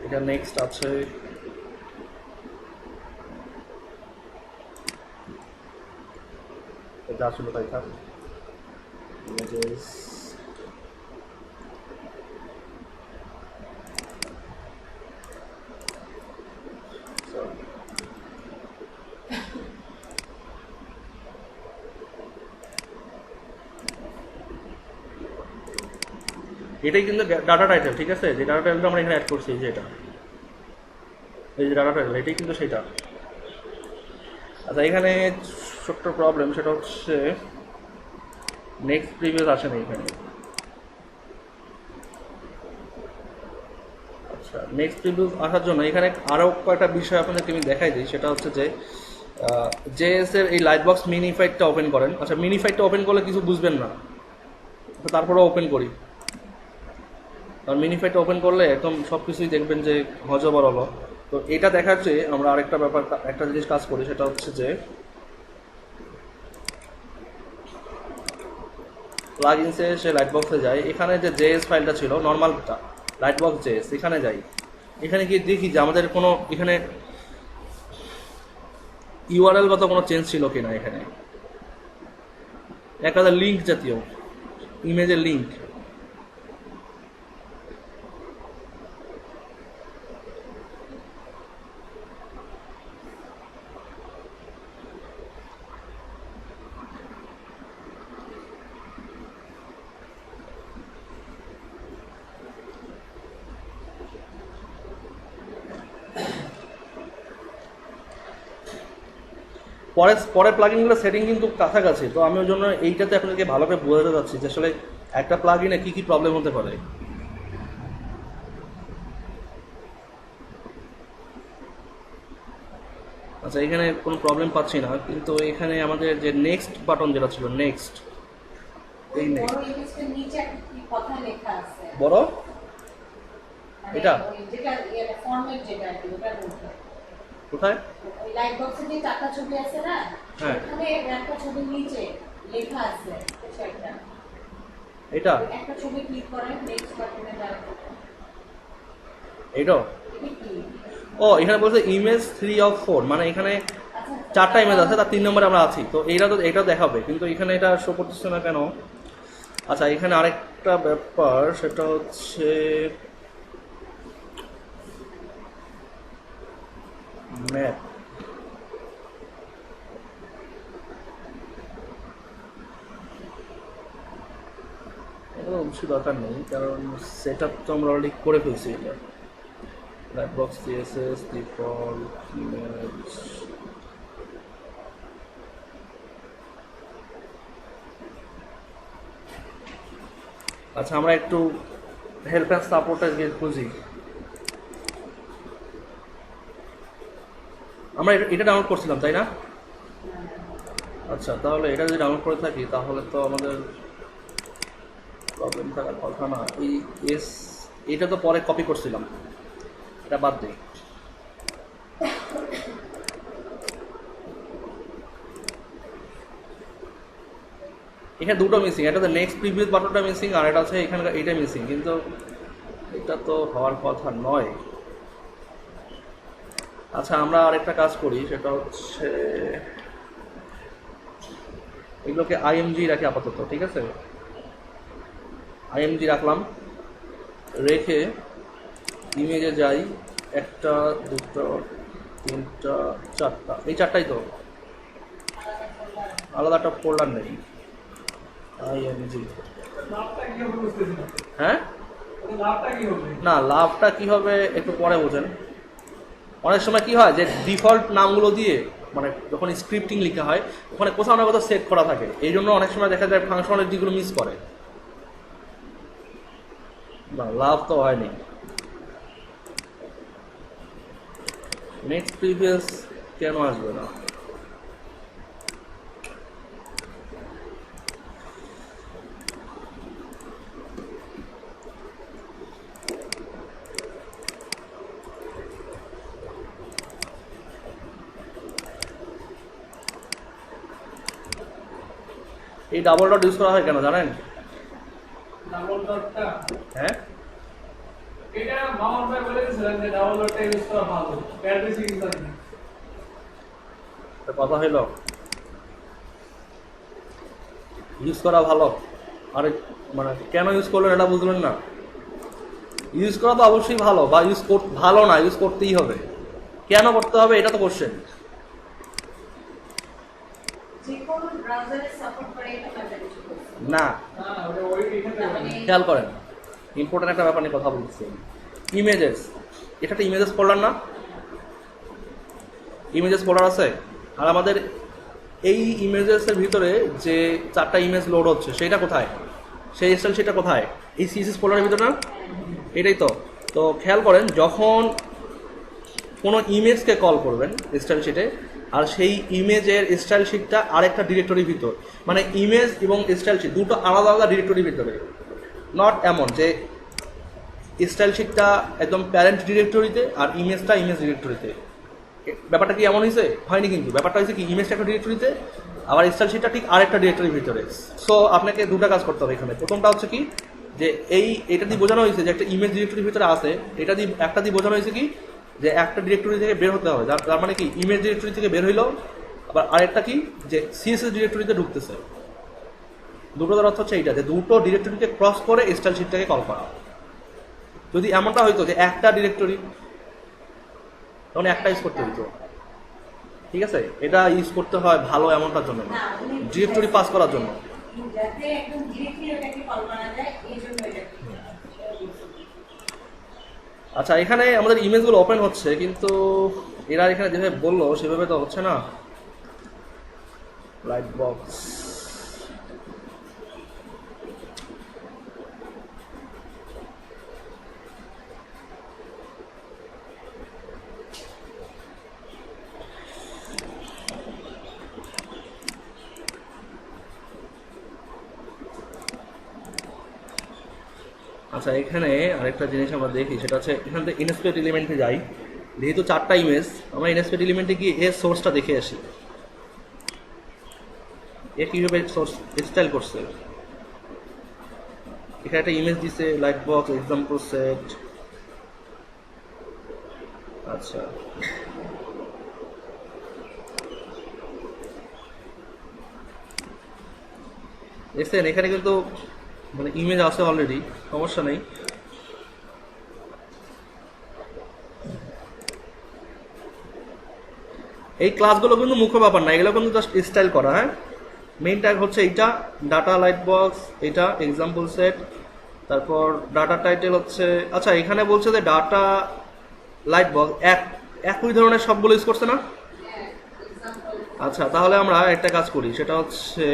এটা নেক্সট আছে। এটা আসলে তাই থাক, ইমেজেস, এটাই কিন্তু ডাটা টাইটেল, ঠিক আছে? যে ডাটা টাইটেলটা আমরা এখানে অ্যাড করছি, যে এটা, এই যে ডাটা টাইটেল, এটাই কিন্তু সেটা। আচ্ছা এখানে ছোট্ট প্রবলেম, সেটা হচ্ছে নেক্সট প্রিভিয়াস আসে না এখানে। আচ্ছা নেক্সট প্রিভিয়াস আসার জন্য এখানে আরও কয়েকটা বিষয় আপনাদেরকে আমি দেখাই দিই। সেটা হচ্ছে যে জেএস এর এই লাইট বক্স মিনিফাইডটা ওপেন করেন। আচ্ছা মিনিফাইডটা ওপেন করলে কিছু বুঝবেন না, তারপরে ওপেন করি। কারণ মিনিফাইডটা ওপেন করলে একদম সব কিছুই দেখবেন যে হজবর হলো। তো এটা দেখার চেয়ে আমরা আরেকটা ব্যাপার, একটা জিনিস কাজ করি, সেটা হচ্ছে যে প্লাগইনসে সে লাইট বক্সে যায়। এখানে যে জেএস ফাইলটা ছিল নর্মালটা, লাইট বক্স জেএস, এখানে যাই। এখানে গিয়ে দেখি যে আমাদের কোনো এখানে ইউআরএল গত কোনো চেঞ্জ ছিল কিনা। এখানে একটা লিঙ্ক জাতীয় ইমেজের লিঙ্ক, পরের প্লাগইনগুলো সেটিং কিন্তু কাছাকাছি। তো আমি ওই জন্য এইটাতে আপনাদেরকে ভালো করে বোঝাতে যাচ্ছি যে আসলে একটা প্লাগইনে কী কী প্রবলেম হতে পারে। আচ্ছা এখানে কোনো প্রবলেম পাচ্ছি না, কিন্তু এখানে আমাদের যে নেক্সট বাটন যেটা ছিল, নেক্সট, এই বড় ইমেজটার নিচে একটা কি কথা লেখা আছে, বড় মানে এটা ওই যেটা এটা ফরম্যাট যেটা আর কি, ওটা বলতে কোথায়? ওই লাইট বক্সে যে চারটা ছবি আছে না, হ্যাঁ ওখানে একটা ছবির নিচে লেখা আছে কিছু একটা। এটা একটা ছবি ক্লিক করেন, নেক্সট বাটনে যান। এইটা এটা কি? ও এখানে বলছে ইমেজ 3 of 4, মানে এখানে আচ্ছা 4টা ইমেজ আছে, তার 3 নম্বরে আমরা আছি। তো এইটা তো এটা দেখাবে, কিন্তু এখানে এটা শো করতেছে না কেন? আচ্ছা এখানে আরেকটা ব্যাপার, সেটা হচ্ছে ম্যাপ। এটা অবশ্যই দরকার নেই, কারণ সেট আপ তো আমরা অলরেডি করে ফেলছি। এটা light box, CSS, default image, আচ্ছা আমরা একটু হেল্প অ্যান্ড সাপোর্টে গিয়ে খুঁজি। আমরা এটা ডাউনলোড করছিলাম, তাই না? আচ্ছা তাহলে এটা যদি ডাউনলোড করে থাকি তাহলে তো আমাদের প্রবলেম থাকার কথা না। এই এস, এটা তো পরে কপি করছিলাম, এটা বাদ দিই। এখানে দুটো মিসিং, এটা তো নেক্সট প্রিভিয়াস বাটনটা মিসিং, আর এটা আছে এখানকার এইটা মিসিং, কিন্তু এটা তো হওয়ার কথা নয়। আচ্ছা আমরা আরেকটা কাজ করি, সেটা হচ্ছে এগুলোকে আইএমজি রাখি আপাতত, ঠিক আছে? আইএমজি রাখলাম, রেখে ইমেজে যাই, একটা, দুটো, তিনটা, চারটা, এই চারটাই তো, আলাদা একটা ফোল্ডার নেই। আইএমজি, হ্যাঁ না লাভটা কি হবে একটু পরে বোঝেন। অনেক সময় কি হয় যে ডিফল্ট নামগুলো দিয়ে, মানে যখন স্ক্রিপ্টিং লেখা হয় ওখানে কোথাও না কোথাও সেট করা থাকে, এই জন্য অনেক সময় দেখা যায় ফাংশনের দিকগুলো মিস করে। না লাভ তো হয়নি। নেক্সট প্রিভিয়াস কেন আসবে না? এই ডাবল ডট ইউজ করা হয় কেন জানেন? ডাবল ডটটা হ্যাঁ, এটা মামুন ভাই বলেছিলেন যে ডাবল ডটটা ইউজ করা ভালো অ্যাড্রেস ইউজ করা তো কথা হইল ইউজ করা ভালো, আরে মানে কেন ইউজ করলেন এটা বুঝলেন না? ইউজ করা তো অবশ্যই ভালো, বা ভালো না, ইউজ করতেই হবে। কেন করতে হবে এটা তো কোশ্চেন। যে কোনো ব্রাউজারে সাপোর্ট করে এটা ম্যাটার কিছু করছে না, না ওটা ওই এখানে খেয়াল করেন, ইম্পর্টেন্ট একটা ব্যাপার নিয়ে কথা বলছি। ইমেজেস, এটা একটা ইমেজেস ফোল্ডার না? ইমেজেস ফোল্ডার আছে, আর আমাদের এই ইমেজেসের ভিতরে যে 4টা ইমেজ লোড হচ্ছে সেটা কোথায়? সেই স্টাইল সেটা কোথায়? এই সিএসএস ফোল্ডারের ভিতরে না? এটাই তো। তো খেয়াল করেন, যখন কোনো ইমেজকে কল করবেন স্টাইল শিটে, আর সেই ইমেজের স্টাইল শিটটা আরেকটা ডিরেক্টরির ভিতর, মানে ইমেজ এবং স্টাইল শিট দুটো আলাদা আলাদা ডিরেক্টরির ভিতরে, নট এমন যে স্টাইল শিটটা একদম প্যারেন্ট ডিরেক্টরিতে আর ইমেজটা ইমেজ ডিরেক্টরিতে। ব্যাপারটা কি এমন হয়েছে? হয়নি, কিন্তু ব্যাপারটা হয়েছে কি, ইমেজটা একটা ডিরেক্টরিতে আবার স্টাইল শিটটা ঠিক আরেকটা ডিরেক্টরির ভিতরে। সো আপনাকে দুটো কাজ করতে হবে এখানে। প্রথমটা হচ্ছে কি, যে এটা দিয়ে বোঝানো হয়েছে যে একটা ইমেজ ডিরেক্টরির ভিতরে আছে, এটা দিয়ে একটা দিয়ে বোঝানো হয়েছে কি, যে একটা ডিরেক্টরি থেকে বের হতে হবে, তার মানে কি ইমেজ ডিরেক্টরি থেকে বের হইলো, আবার আরেকটা কি যে সিএসএস ডিরেক্টরিতে ঢুকতেছে। দুটোর অর্থ হচ্ছে এইটা, যে দুটো ডিরেক্টরিকে ক্রস করে স্টাইল শিটটাকে কল করা। যদি এমনটা হইতো যে একটা ডিরেক্টরি, তখন একটা ইউজ করতে হইতো, ঠিক আছে? এটা ইউজ করতে হয় ভালো এমনটার জন্য না, ডিরেক্টরি পাস করার জন্য। যাতে একদম ডিরেক্টলি ওটাকে কল করা যায় এই জন্য এটা। আচ্ছা, এখানে আমাদের ইমেজগুলো ওপেন হচ্ছে, কিন্তু এরা এখানে যেভাবে বললো সেভাবে তো হচ্ছে না। লাইট বক্স, আচ্ছা এখানে আরেকটা জিনিস আমরা দেখি, সেটা হচ্ছে এখান থেকে ইনস্পেক্ট এলিমেন্টে যাই। যেহেতু 4টা ইমেজ, আমরা ইনস্পেক্ট এলিমেন্টে গিয়ে এর সোর্সটা দেখে আসি, এ কীভাবে সোর্স স্টাইল করছে। এখানে একটা ইমেজ দিছে, লাইট বক্স, এক্সাম্পল সেট। আচ্ছা, দেখছেন এখানে কিন্তু মানে ইমেজ আছে অলরেডি, সমস্যা নেই। এই ক্লাসগুলো কিন্তু মুখ্য ব্যাপার না, এগুলো কিন্তু জাস্ট স্টাইল করা। হ্যাঁ, মেইন ট্যাগ হচ্ছে এইটা ডাটা লাইট বক্স, এটা এক্সাম্পল সেট, তারপর ডাটা টাইটেল হচ্ছে। আচ্ছা, এখানে বলছে যে ডাটা লাইট বক্স একই ধরনের সবগুলো ইউজ করছে না? আচ্ছা, তাহলে আমরা একটা কাজ করি, সেটা হচ্ছে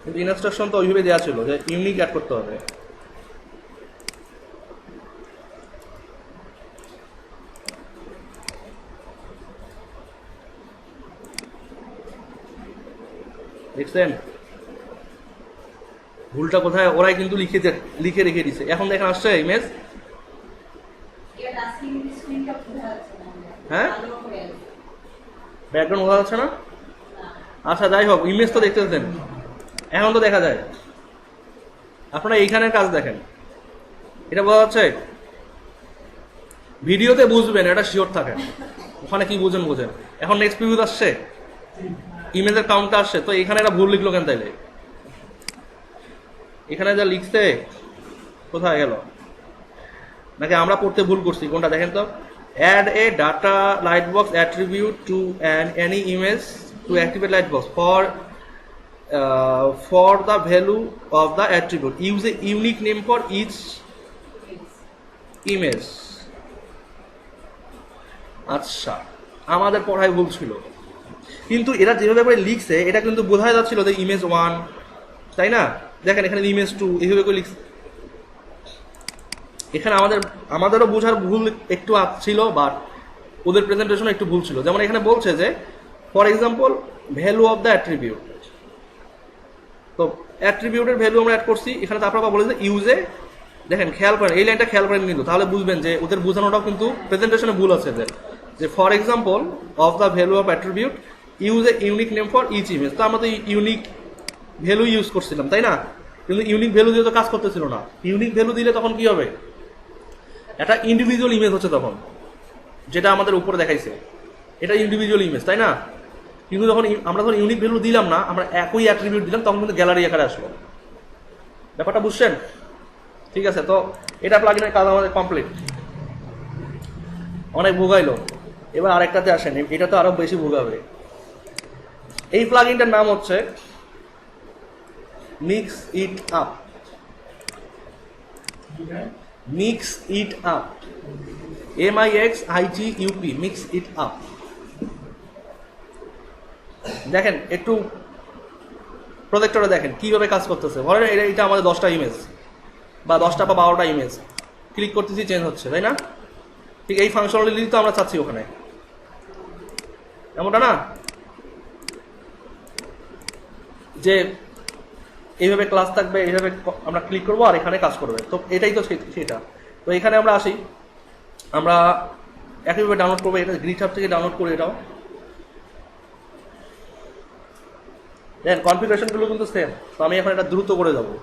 কিন্তু ইনস্ট্রাকশন তো ওইভাবে দেওয়া ছিল যে ইউনিক অ্যাড করতে হবে। দেখছেন ভুলটা কোথায়? ওরাই কিন্তু লিখে রেখে দিছে। এখন দেখেন আসছে ইমেজ। হ্যাঁ, ব্যাকগ্রাউন্ড বোঝা যাচ্ছে না? আচ্ছা, যাই হোক, ইমেজ তো দেখতেছেন, এখন তো দেখা যায়। আপনারা এইখানের কাজ দেখেন, এটা বোঝা যাচ্ছে? ভিডিওতে বুঝবেন, এটা শিওর থাকেন, ওখানে কি বুঝেন বোঝেন। এখন নেক্সট প্রিভিউ আসছে, ইমেজের কাউন্টটা আসছে, তো এখানে একটা ভুল লিখলো কেন তাইলে? এখানে যা লিখছে কোথায় গেল? নাকি আমরা পড়তে ভুল করছি? কোনটা দেখেন তো। Add a data light box attribute to any image to activate light box for the value of the attribute. Use a unique name for each image. আচ্ছা, আমাদের পড়ায় ভুল ছিল, কিন্তু এরা যেভাবে করে লিখছে এটা কিন্তু বোঝা যাচ্ছিল যে ইমেজ 1, তাই না? দেখেন এখানে ইমেজ 2 এইভাবে করে লিখছে। এখানে আমাদেরও বোঝার ভুল একটু ছিল, বাট ওদের প্রেজেন্টেশন একটু ভুল ছিল। যেমন এখানে বলছে যে for example value of the attribute, তো অ্যাট্রিবিউটের ভ্যালু আমরা অ্যাড করছি এখানে, তারপর আবার বলেছে ইউজে। দেখেন খেয়াল করেন, এই লাইনটা খেয়াল করেন কিন্তু, তাহলে বুঝবেন যে ওদের বোঝানোটাও কিন্তু প্রেজেন্টেশনে ভুল আছে এদের। যে for example of the value of attribute use a unique name for each image. তো আমরা তো ইউনিক ভ্যালু ইউজ করছিলাম, তাই না? কিন্তু ইউনিক ভ্যালু দিয়ে তো কাজ করতেছিল না। ইউনিক ভ্যালু দিলে তখন কি হবে, একটা ইন্ডিভিজুয়াল ইমেজ হচ্ছে তখন, যেটা আমাদের উপরে দেখাইছে এটা ইন্ডিভিজুয়াল ইমেজ, তাই না? কিন্তু যখন আমরা যখন ইউনিক ভ্যালু দিলাম না, আমরা একই অ্যাট্রিবিউট দিলাম, তখন কিন্তু গ্যালারি আকারে আসলো। ব্যাপারটা বুঝছেন? ঠিক আছে, তো এটা প্লাগইনের কাজ আমাদের কমপ্লিট। অনেক ভোগাইলো, এবার আরেকটাতে আসেন, এটা তো আরো বেশি ভোগাবে। এই প্লাগইনটার নাম হচ্ছে mix it up. Mix it up, MIXIGUP, mix it up. দেখেন একটু প্রজেক্টরে দেখেন কিভাবে কাজ করতেছে। ধরেন এটা আমাদের 10টা ইমেজ বা 10টা বা 12টা ইমেজ, ক্লিক করতেছি চেঞ্জ হচ্ছে, তাই না? ঠিক এই ফাংশনালিটি তো আমরা চাচ্ছি ওখানে, এমনটা না যে এইভাবে ক্লাস থাকবে, এইভাবে আমরা ক্লিক করবো আর এখানে কাজ করবে। তো এটাই তো সেটা। তো এখানে আমরা আসি, আমরা একইভাবে ডাউনলোড করবো, এটা GitHub থেকে ডাউনলোড করি। এটাও দেন কনফিগারেশনগুলো কিন্তু সেম। তো আমি এখন এটা দ্রুত করে যাবো।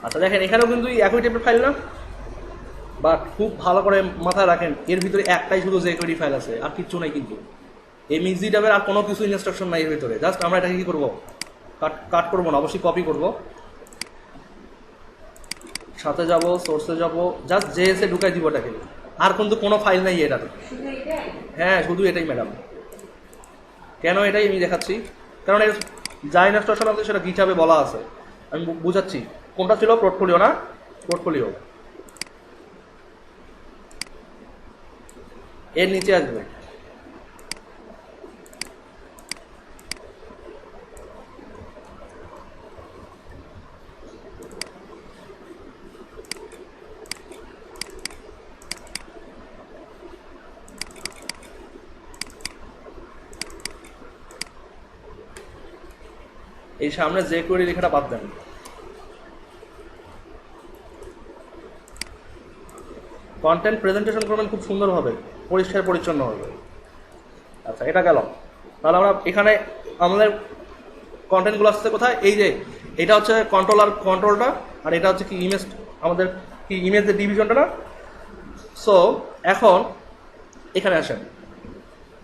আচ্ছা দেখেন, এখানেও কিন্তু একই টাইপের ফাইল না, বাট খুব ভালো করে মাথায় রাখেন, এর ভিতরে একটাই শুধু jQuery ফাইল আছে, আর কিচ্ছু নাই। কিন্তু এই মিক্সি ট্যাবের আর কোনো কিছু ইনস্ট্রাকশন নাই এর ভিতরে। জাস্ট আমরা এটাকে কি করবো, কাট করবো না, অবশ্যই কপি করবো। সাথে যাব, সোর্সে যাব, জাস্ট JS এ ঢুকাই দিব এটাকে। আর কিন্তু কোনো ফাইল নাই এটাতে। হ্যাঁ, শুধু এটাই ম্যাডাম। কেন এটাই আমি দেখাচ্ছি, কারণ এর যা ইনস্ট্রাকশন আছে সেটা GitHub এ বলা আছে। আমি বুঝাচ্ছি। কোনটা ছিল, পোর্টফোলিও না? পোর্টফোলিও এর নিচে আসবে। এই সামনে jQuery লেখাটা বাদ দেন। কন্টেন্ট প্রেজেন্টেশন করবেন খুব সুন্দরভাবে, পরিষ্কার পরিচ্ছন্ন হবে। আচ্ছা, এটা গেল। তাহলে আমরা এখানে আমাদের কন্টেন্টগুলো আসছে কোথায়, এই যে এটা হচ্ছে কন্ট্রোলটা, আর এটা হচ্ছে কি ইমেজ, আমাদের কি ইমেজের ডিভিশনটা না। সো এখন এখানে আসেন,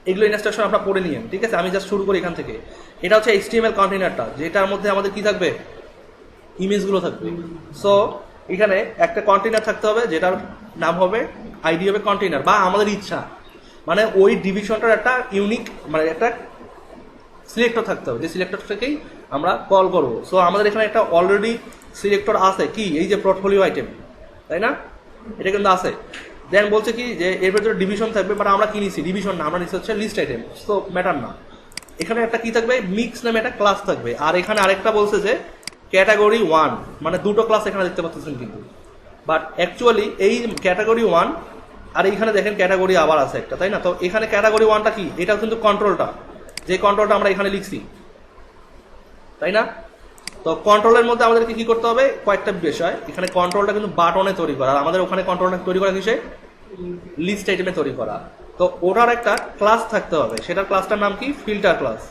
এগুলো ইনস্ট্রাকশন আমরা পড়ে নিয়েন, ঠিক আছে? আমি জাস্ট শুরু করি এখান থেকে। এটা হচ্ছে HTML কন্টেইনারটা, যেটার মধ্যে আমাদের কি থাকবে, ইমেজগুলো থাকবে। সো এখানে একটা কন্টেইনার থাকতে হবে, যেটার নাম হবে আইডি হবে কন্টেইনার, বা আমাদের ইচ্ছা, মানে ওই ডিভিশনটার একটা ইউনিক, মানে একটা সিলেক্টর থাকতে হবে, যে সিলেক্টর থেকেই আমরা কল করবো। সো আমাদের এখানে একটা অলরেডি সিলেক্টর আছে, কি এই যে পোর্টফোলিও আইটেম, তাই না? এটা কিন্তু আছে। দেন বলছে কি যে এর ভেতরে ডিভিশন থাকবে, বাট আমরা কি নিচ্ছি, ডিভিশন না, আমরা নিচ্ছি হচ্ছে লিস্ট আইটেম। সো ম্যাটার না, এখানে একটা কি থাকবে, মিক্স নামে একটা ক্লাস থাকবে। আর এখানে আরেকটা বলছে যে ক্যাটাগরি 1, মানে দুটো ক্লাস এখানে দেখতে পাচ্ছেন কিন্তু, বাট অ্যাকচুয়ালি এই ক্যাটাগরি 1 আর এইখানে দেখেন ক্যাটাগরি আবার আছে একটা, তাই না? তো এখানে ক্যাটাগরি 1টা কি, এটাও কিন্তু কন্ট্রোলটা, যে কন্ট্রোলটা আমরা এখানে লিখছি, তাই না? তো কন্ট্রোলের মধ্যে আমাদেরকে কি করতে হবে, কয়েকটা বিষয়। এখানে কন্ট্রোলটা কিন্তু বাটনে তৈরি করা, আর আমাদের ওখানে কন্ট্রোলটা তৈরি করা কিসে, লিস্ট আইটেমে তৈরি করা। তো ওটার একটা ক্লাস থাকতে হবে, সেটার ক্লাসটার নাম কি, ফিল্টার ক্লাস।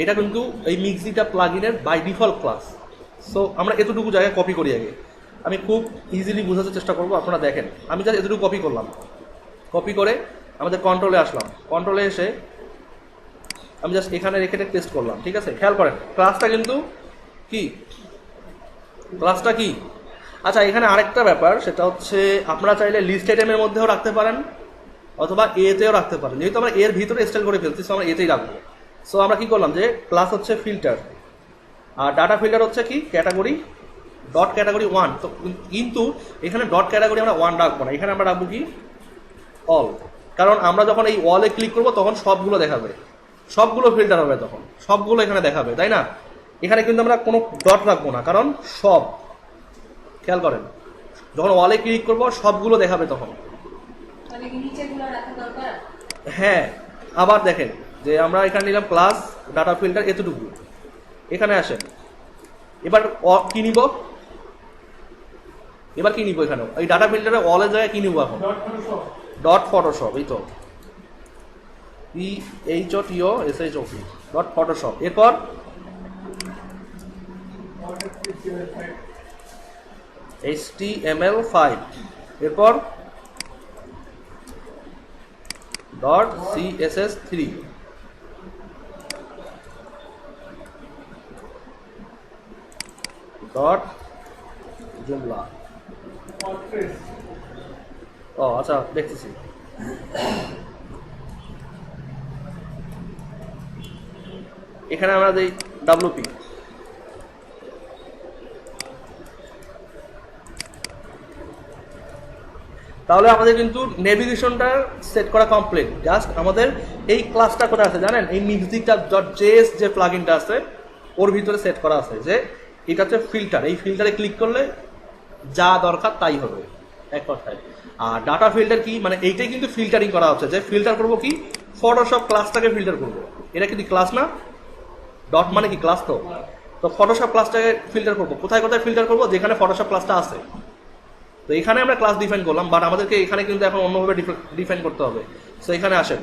এটা কিন্তু এই মিক্সিটা প্লাগইনের বাই ডিফল্ট ক্লাস। সো আমরা এতটুকু জায়গায় কপি করি আগে, আমি খুব ইজিলি বোঝাতে চেষ্টা করবো, আপনারা দেখেন। আমি জাস্ট এতটুকু কপি করলাম, কপি করে আমাদের কন্ট্রোলে আসলাম। কন্ট্রোলে এসে আমি জাস্ট এখানে রেখে টেস্ট করলাম, ঠিক আছে? খেয়াল করেন ক্লাসটা কিন্তু কি, ক্লাসটা কি। আচ্ছা, এখানে আরেকটা ব্যাপার, সেটা হচ্ছে আপনারা চাইলে লিস্ট আইটেমের মধ্যেও রাখতে পারেন, অথবা এতেও রাখতে পারেন। যেহেতু আমরা এর ভিতরে স্টাইল করে ফেলছি, আমরা এতেই রাখবো। সো আমরা কি করলাম, যে ক্লাস হচ্ছে ফিল্টার, আর ডাটা ফিল্টার হচ্ছে কি ক্যাটাগরি, ডট ক্যাটাগরি 1। তো কিন্তু এখানে ডট ক্যাটাগরি আমরা 1 রাখবো না, এখানে আমরা রাখবো কি অল। কারণ আমরা যখন এই অলে ক্লিক করবো তখন সবগুলো দেখাবে, সবগুলো ফিল্টার হবে, তখন সবগুলো এখানে দেখাবে, তাই না? এখানে কিন্তু আমরা কোনো ডট রাখবো না, কারণ সব খেয়াল করেন, যখন ওয়ালে ক্লিক করবো সবগুলো দেখাবে তখন। তাহলে কি নিচেগুলো রাখা দরকার? হ্যাঁ, আবার দেখেন যে আমরা এখানে নিলাম ক্লাস ডাটা ফিল্টার এতটুকু, এখানে আসেন, এবার কি নিব, এবার কি নিব এখানে এই ডাটা ফিল্টারে ওয়ালের জায়গায় কি নিব এখন? Dot Photoshop. ডট ফটোশপ, এই তো PHOTOSHOP ডট ফটোশপ। এরপর HTML5, এরপর ডট CSS3, ডট জুমলা। Portraits. ও আচ্ছা, দেখতেছি। এখানে আমরা দিই WP, তাহলে আমাদের কিন্তু নেভিগেশনটা সেট করা কমপ্লিট। জাস্ট আমাদের এই ক্লাসটা কোথায় আছে জানেন? এই Mixit.js যে প্লাগইনটা আছে ওর ভিতরে সেট করা আছে যে এটা হচ্ছে ফিল্টার। এই ফিল্টারে ক্লিক করলে যা দরকার তাই হবে এক কথায়। আর ডাটা ফিল্টার কি, মানে এইটাই কিন্তু ফিল্টারিং করা হচ্ছে, যে ফিল্টার করবো কি, ফটোশপ ক্লাসটাকে ফিল্টার করবো। এটা কিন্তু ক্লাস না, ডট মানে কি ক্লাস, তো ফটোশপ ক্লাসটাকে ফিল্টার করবো। কোথায় কোথায় ফিল্টার করবো? যেখানে ফটোশপ ক্লাসটা আছে। তো এখানে আমরা ক্লাস ডিফাইন করলাম, বাট আমাদেরকে এখানে কিন্তু এখন অন্যভাবে ডিফাইন করতে হবে। তো এখানে আসেন,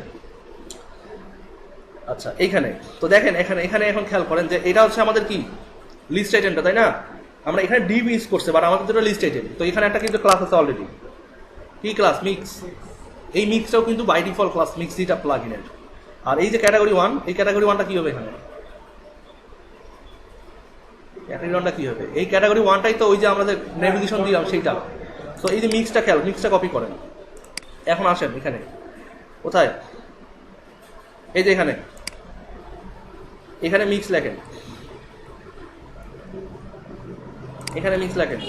আচ্ছা এইখানে তো দেখেন, এখানে এখানে এখন খেয়াল করেন যে এটা হচ্ছে আমাদের কি লিস্ট আইটেমটা, তাই না? আমরা এখানে ডিভ ইউজ করছে, বাট আমাদের যেটা লিস্ট আইটেম। তো এখানে একটা কিন্তু ক্লাস আছে অলরেডি, কি ক্লাস? মিক্স। এই মিক্সটাও কিন্তু বাই ডিফল্ট ক্লাস Mixit প্লাগইনের। আর এই যে ক্যাটাগরি 1, এই ক্যাটাগরি 1টা কি হবে এখানে? ক্যাটাগরি 1টা কি হবে? এই ক্যাটাগরি 1টাই তো ওই যে আমাদের নেভিগেশন দিলাম সেইটা। তো এই যে মিক্সটা খেয়াল, মিক্সটা কপি করেন। এখন আসেন এখানে, কোথায়? এই যে এখানে, এখানে মিক্স লেখেন, এখানে মিক্স লেখেন।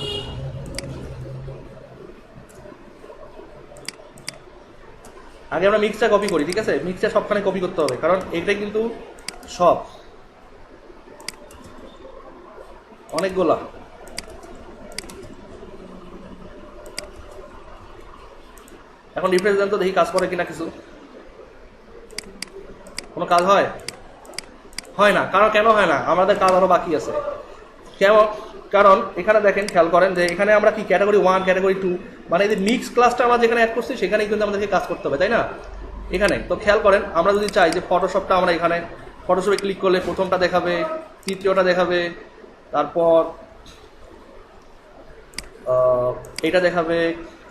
আগে আমরা মিক্সটা কপি করি, ঠিক আছে? মিক্সটা সবখানে কপি করতে হবে, কারণ এটাই কিন্তু সব অনেকগুলা। এখন রিফ্রেশ দেন তো দেখি কাজ করে কিনা কিছু। কোনো কাজ হয়? হয় না। কারণ কেন হয় না? আমাদের কাজ আরো বাকি আছে। কেমন? কারণ এখানে দেখেন, খেয়াল করেন যে এখানে আমরা কি ক্যাটাগরি 1, ক্যাটাগরি 2, মানে এই যে মিক্স ক্লাসটা আমরা যেখানে অ্যাড করছি সেখানেই কিন্তু আমাদেরকে কাজ করতে হবে, তাই না? এখানে তো খেয়াল করেন, আমরা যদি চাই যে ফটোশপটা আমরা এখানে ফটোশপে ক্লিক করলে প্রথমটা দেখাবে, তৃতীয়টা দেখাবে, তারপর এইটা দেখাবে,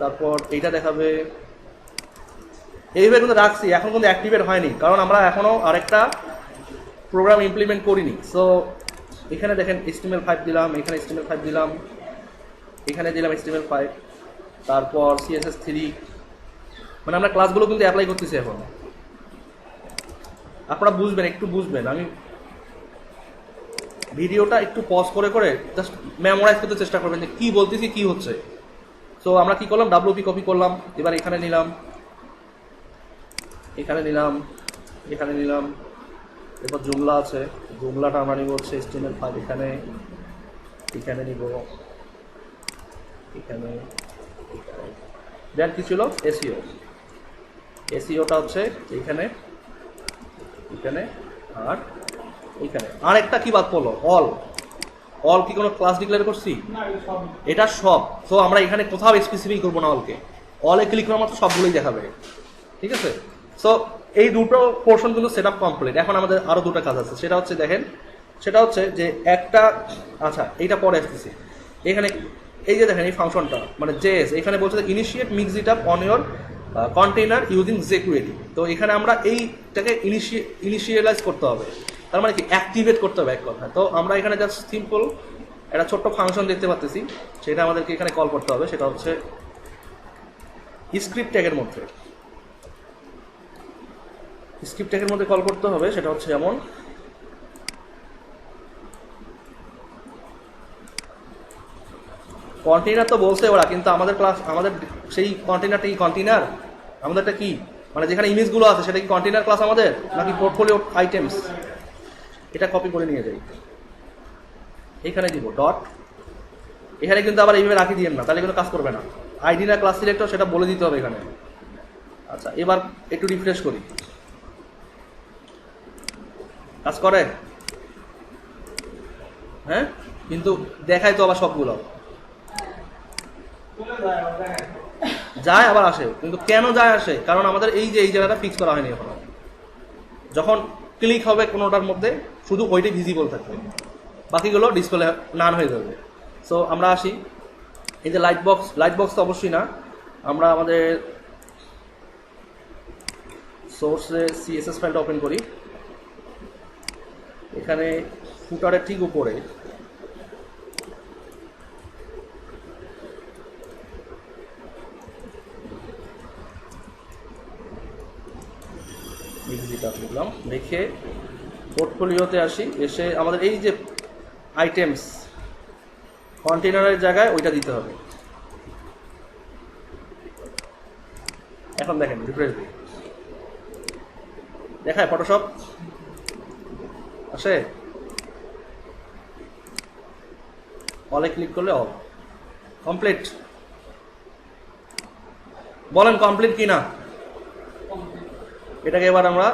তারপর এইটা দেখাবে, এইভাবে কিন্তু রাখছি। এখন কিন্তু অ্যাক্টিভেট হয়নি, কারণ আমরা এখনো আরেকটা প্রোগ্রাম ইমপ্লিমেন্ট করিনি। সো এখানে দেখেন HTML5 দিলাম, এখানে HTML5 দিলাম, এখানে দিলাম HTML5, তারপর CSS3, মানে আমরা ক্লাসগুলো কিন্তু অ্যাপ্লাই করতেছি এখন। আপনারা বুঝবেন, একটু বুঝবেন। আমি ভিডিওটা একটু পজ করে করে জাস্ট মেমোরাইজ করতে চেষ্টা করবেন যে কী বলতেছি, কী হচ্ছে। সো আমরা কি করলাম, WP কপি করলাম, এবার এখানে নিলাম, এখানে নিলাম, এখানে নিলাম, এরপর জুমলা আছে, জুমলাটা আমরা নিব হচ্ছে HTML5, এখানে এখানে নিব, এখানে দেন কি ছিল এসইও, এসইওটা হচ্ছে এইখানে, এখানে আর এইখানে। আর একটা কি বাদ পড়লো, অল। অল কি কোনো ক্লাস ডিক্লেয়ার করছি? এটা সব। তো আমরা এখানে কোথাও স্পেসিফিক করবো না অলকে, অলে ক্লিক করার মাত্র সবগুলোই দেখাবে, ঠিক আছে? সো এই দুটো পোর্শন কিন্তু সেট আপ কমপ্লিট। এখন আমাদের আরো দুটো কাজ আছে, সেটা হচ্ছে দেখেন, সেটা হচ্ছে যে একটা, আচ্ছা এইটা পরে আসতেছি। এখানে এই যে দেখেন এই ফাংশনটা মানে জেএস, এখানে বলছে initiate Mixit on your container using jQuery। তো এখানে আমরা এইটাকে ইনিশিয়ালাইজ করতে হবে, তার মানে কি অ্যাক্টিভেট করতে হবে এক কথা। তো আমরা এখানে জাস্ট সিম্পল একটা ছোট্ট ফাংশন দেখতে পাচ্ছি, সেটা আমাদেরকে এখানে কল করতে হবে। সেটা হচ্ছে স্ক্রিপ্ট ট্যাগের মধ্যে, স্ক্রিপ্ট ট্যাগের মধ্যে কল করতে হবে। সেটা হচ্ছে যেমন কন্টেইনার তো বলছে ওরা, কিন্তু আমাদের ক্লাস, আমাদের সেই কন্টেইনারটা কি কন্টেইনার? আমাদেরটা কি, মানে যেখানে ইমেজগুলো আছে সেটা কি কন্টেইনার ক্লাস আমাদের, নাকি পোর্টফোলিও আইটেমস? এটা কপি করে নিয়ে যাই, এখানে দিব ডট এখানে কিন্তু আবার এইভাবে রাখি দিয়েন না, তাহলে কিন্তু কাজ করবে না। আইডি না ক্লাস সিলেক্টর সেটা বলে দিতে হবে এখানে। আচ্ছা, এবার একটু রিফ্রেশ করি, কাজ করে? হ্যাঁ, কিন্তু দেখায় তো আবার সবগুলো, চলে যায় আবার দেখেন। যায় আবার আসে। কিন্তু কেন যায় আসে? কারণ আমাদের এই যে এই জায়গাটা ফিক্স করা হয়নি এখনো। যখন ক্লিক হবে কোনোটার মধ্যে শুধু ওইটাই ভিজিবল থাকবে, বাকিগুলো ডিসপ্লে নান হয়ে যাবে। সো আমরা আসি, এই যে লাইট বক্স তো অবশ্যই না, আমরা আমাদের সোর্সে সিএসএস ফাইলটা ওপেন করি। এখানে ফুটারের ঠিক উপরে এক্সিট লিখলাম, লিখে পোর্টফোলিওতে আসি, এসে আমাদের এই যে আইটেমস কন্টেনারের জায়গায় ওইটা দিতে হবে। এখন দেখেন রিফ্রেশ দিই, দেখায় ফটোশপ আসে, অলে ক্লিক করলে অল কমপ্লিট। বলেন কমপ্লিট কি না? এটাকে এবার আমরা